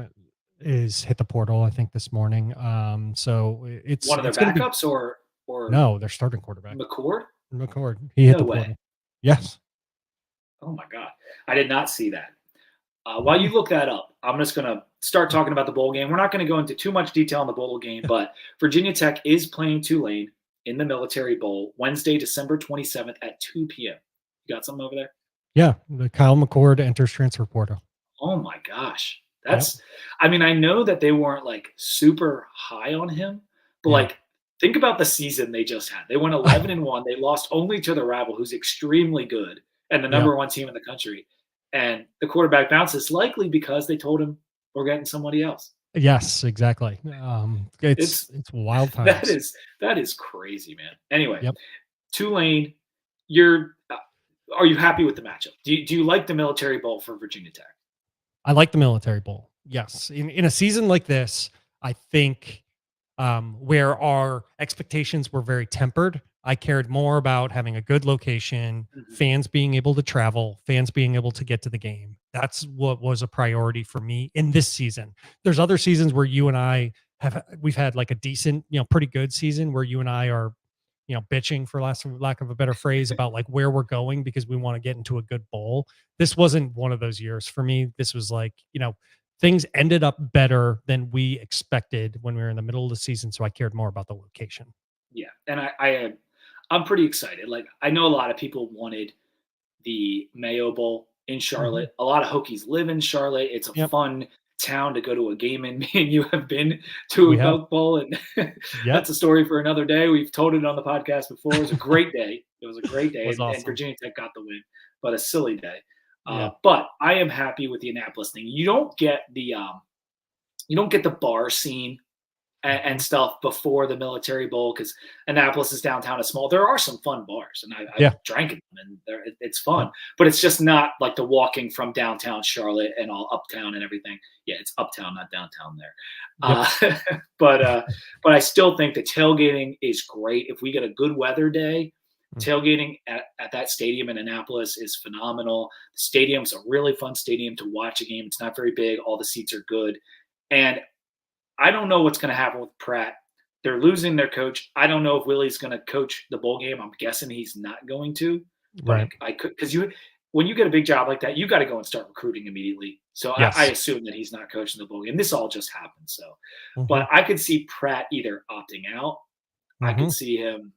hit the portal, I think, this morning. So it's one of their backups or no, their starting quarterback. McCord. He hit the portal. Yes. Oh my God. I did not see that. While you look that up, I'm just going to start talking about the bowl game. We're not going to go into too much detail on the bowl game, but Virginia Tech is playing Tulane in the Military Bowl Wednesday, December 27th at 2 p.m. You got something over there? Yeah, the Kyle McCord enters transfer portal. Oh my gosh. I mean, I know that they weren't like super high on him, but like think about the season they just had. They went 11-1. They lost only to the rival, who's extremely good and the number one team in the country. And the quarterback bounces, likely because they told him we're getting somebody else. Yes, exactly. It's wild times. That is crazy, man. Anyway, Tulane, are you happy with the matchup? Do you like the Military Bowl for Virginia Tech? I like the Military Bowl. Yes. In a season like this, I think where our expectations were very tempered, I cared more about having a good location, fans being able to travel, fans being able to get to the game. That's what was a priority for me in this season. There's other seasons where you and I we've had like a decent, pretty good season where you and I are, bitching, for lack of a better phrase, about like where we're going because we want to get into a good bowl. This wasn't one of those years for me. This was like, things ended up better than we expected when we were in the middle of the season. So I cared more about the location. Yeah. And I'm pretty excited. Like I know a lot of people wanted the Mayo Bowl in Charlotte. A lot of Hokies live in Charlotte. It's a fun town to go to a game in. Me and you have been to a Milk Bowl, and that's a story for another day. We've told it on the podcast before. It was a great day. It was a great day. Awesome. And Virginia Tech got the win, but a silly day. But I am happy with the Annapolis thing. You don't get the bar scene and stuff before the Military Bowl because Annapolis is downtown. It's small. There are some fun bars, and I drank in them, and it's fun. But it's just not like the walking from downtown Charlotte and all uptown and everything. Yeah, it's uptown, not downtown there. But I still think the tailgating is great. If we get a good weather day, tailgating at that stadium in Annapolis is phenomenal. The stadium's a really fun stadium to watch a game. It's not very big. All the seats are good. And I don't know what's going to happen with Pratt. They're losing their coach. I don't know if Willie's going to coach the bowl game. I'm guessing he's not going to. But I could, because when you get a big job like that, you got to go and start recruiting immediately. So I assume that he's not coaching the bowl game. This all just happened. So, but I could see Pratt either opting out. I could see him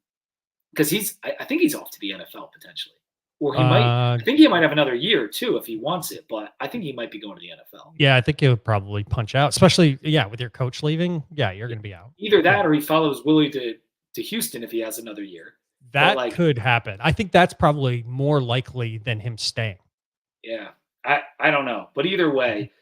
because I think he's off to the NFL potentially. Or he might. I think he might have another year too if he wants it, but I think he might be going to the NFL. Yeah, I think he'll probably punch out, especially with your coach leaving. Yeah, you're going to be out. Either that or he follows Willie to Houston if he has another year. That could happen. I think that's probably more likely than him staying. Yeah, I don't know, but either way,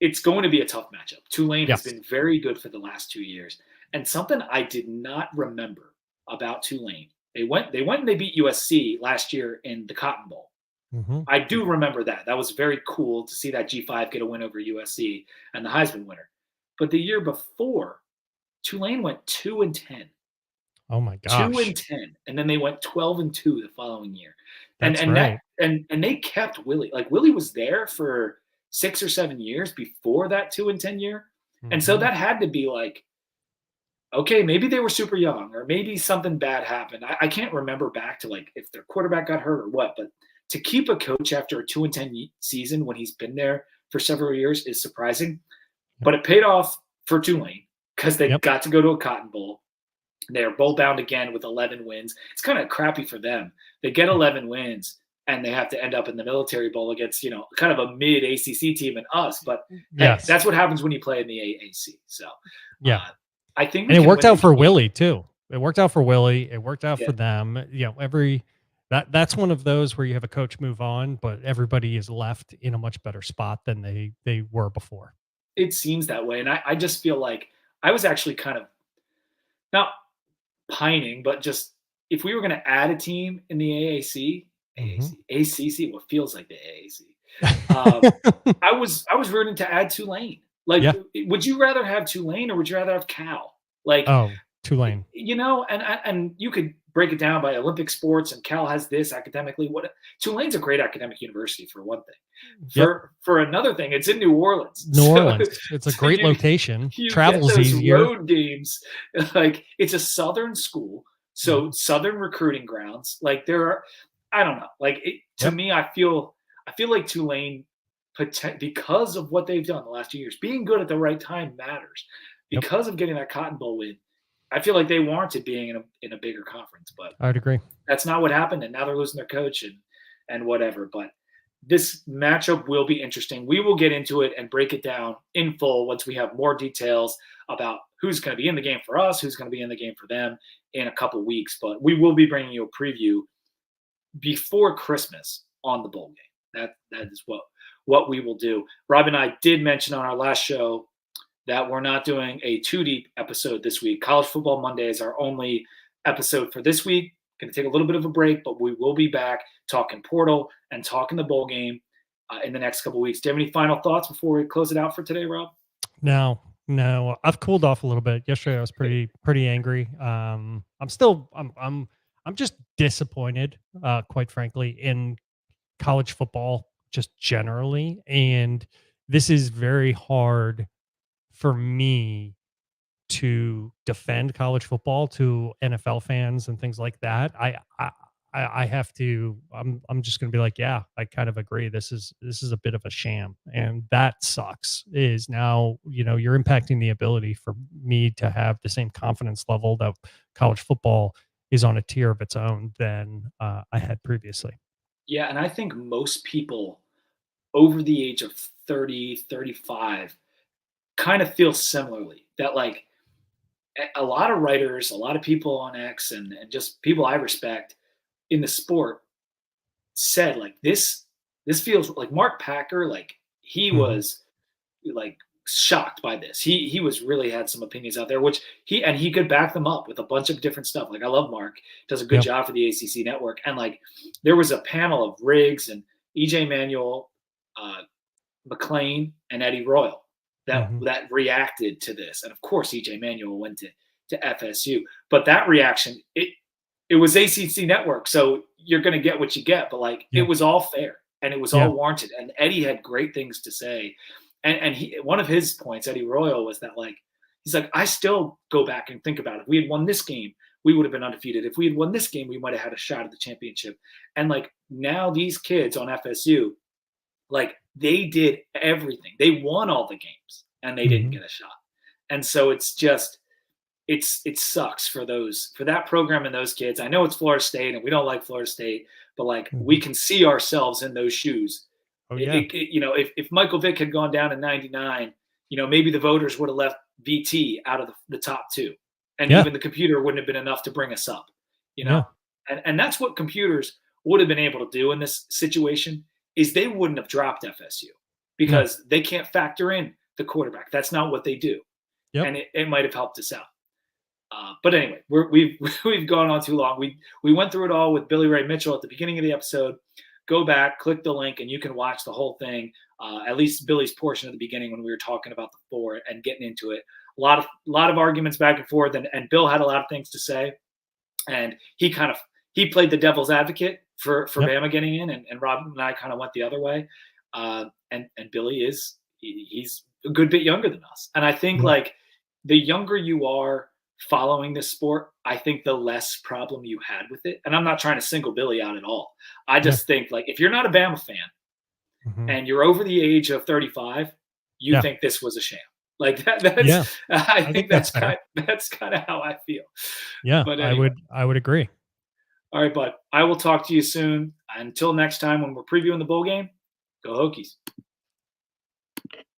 it's going to be a tough matchup. Tulane has been very good for the last 2 years, and something I did not remember about Tulane They went and they beat USC last year in the Cotton Bowl. Mm-hmm. I do remember that. That was very cool to see that G5 get a win over USC and the Heisman winner. But the year before, Tulane went 2-10. Oh my 2-10, and then they went 12-2 the following year. That's and right. and they kept Willie. Like Willie was there for 6 or 7 years before that 2-10 year. And so Mhm. that had to be like, okay, maybe they were super young, or maybe something bad happened. I can't remember back to like if their quarterback got hurt or what, but to keep a coach after a 2-10 season when he's been there for several years is surprising. But it paid off for Tulane because they Yep. got to go to a Cotton Bowl. They're bowl bound again with 11 wins. It's kind of crappy for them. They get 11 wins and they have to end up in the Military Bowl against, kind of a mid ACC team and us. But hey, Yes. that's what happens when you play in the AAC. So Yeah. I think, And it worked out for Willie. Willie too. It worked out for Willie. It worked out Yeah. for them. That's one of those where you have a coach move on, but everybody is left in a much better spot than they were before. It seems that way. And I just feel like I was actually kind of not pining, but just if we were going to add a team in the ACC, what feels like the AAC. I was rooting to add Tulane. Like, Yeah. would you rather have Tulane or would you rather have Cal? Like, Oh, Tulane. And you could break it down by Olympic sports, and Cal has this academically. Tulane's a great academic university for one thing. For another thing, it's in New Orleans. New Orleans. It's a great location. Travel's easier. Road games, like it's a Southern school, so Southern recruiting grounds. Like I don't know. Like to me, I feel like Tulane, because of what they've done the last 2 years, being good at the right time matters. Because of getting that Cotton Bowl win, I feel like they warranted being in a bigger conference. But I'd agree. That's not what happened, and now they're losing their coach and whatever. But this matchup will be interesting. We will get into it and break it down in full once we have more details about who's going to be in the game for us, who's going to be in the game for them in a couple weeks. But we will be bringing you a preview before Christmas on the bowl game. That is what we will do. Rob and I did mention on our last show that we're not doing a Too Deep episode this week. College Football Monday is our only episode for this week. Going to take a little bit of a break, but we will be back talking portal and talking the bowl game in the next couple of weeks. Do you have any final thoughts before we close it out for today, Rob? No. I've cooled off a little bit. Yesterday I was pretty angry. I'm just disappointed, quite frankly, in college football just generally. And this is very hard for me to defend college football to NFL fans and things like that. I have to, I'm just going to be like, yeah, I kind of agree. This is a bit of a sham. And that sucks. Is now, you're impacting the ability for me to have the same confidence level that college football is on a tier of its own than I had previously. Yeah. And I think most people over the age of 30, 35 kind of feel similarly, that like a lot of writers, a lot of people on X and just people I respect in the sport said like this feels like Mark Packer, like he was like shocked by this. He was really had some opinions out there, which he could back them up with a bunch of different stuff. Like I love Mark, does a good job for the ACC network. And like there was a panel of Riggs and EJ Manuel, McClain and Eddie Royal that reacted to this. And of course, EJ Manuel went to FSU, but that reaction, it was ACC network. So you're going to get what you get, but like it was all fair and it was all warranted. And Eddie had great things to say. And one of his points, Eddie Royal, was that like, he's like, I still go back and think about it. If we had won this game, we would have been undefeated. If we had won this game, we might have had a shot at the championship. And like now these kids on FSU, like they did everything. They won all the games and they didn't get a shot. And so it's just, it sucks for that program and those kids. I know it's Florida State and we don't like Florida State, but like we can see ourselves in those shoes. Oh, yeah. If Michael Vick had gone down in 99, maybe the voters would have left VT out of the top two. And even the computer wouldn't have been enough to bring us up, And that's what computers would have been able to do in this situation is they wouldn't have dropped FSU because they can't factor in the quarterback. That's not what they do. Yep. And it might have helped us out. But anyway, we've we've gone on too long. We went through it all with Billy Ray Mitchell at the beginning of the episode. Go back, click the link, and you can watch the whole thing. At least Billy's portion at the beginning when we were talking about the 4 and getting into it. A lot of arguments back and forth, and Bill had a lot of things to say, and he played the devil's advocate for Bama getting in, and Rob and I kind of went the other way. And Billy he's a good bit younger than us, and I think like the younger you are following this sport, I think the less problem you had with it. And I'm not trying to single Billy out at all. I just think like if you're not a Bama fan and you're over the age of 35, you think this was a sham. Like that's I think that's kind of how I feel. Yeah, but anyway. I would agree. All right, bud. I will talk to you soon. Until next time when we're previewing the bowl game, go Hokies.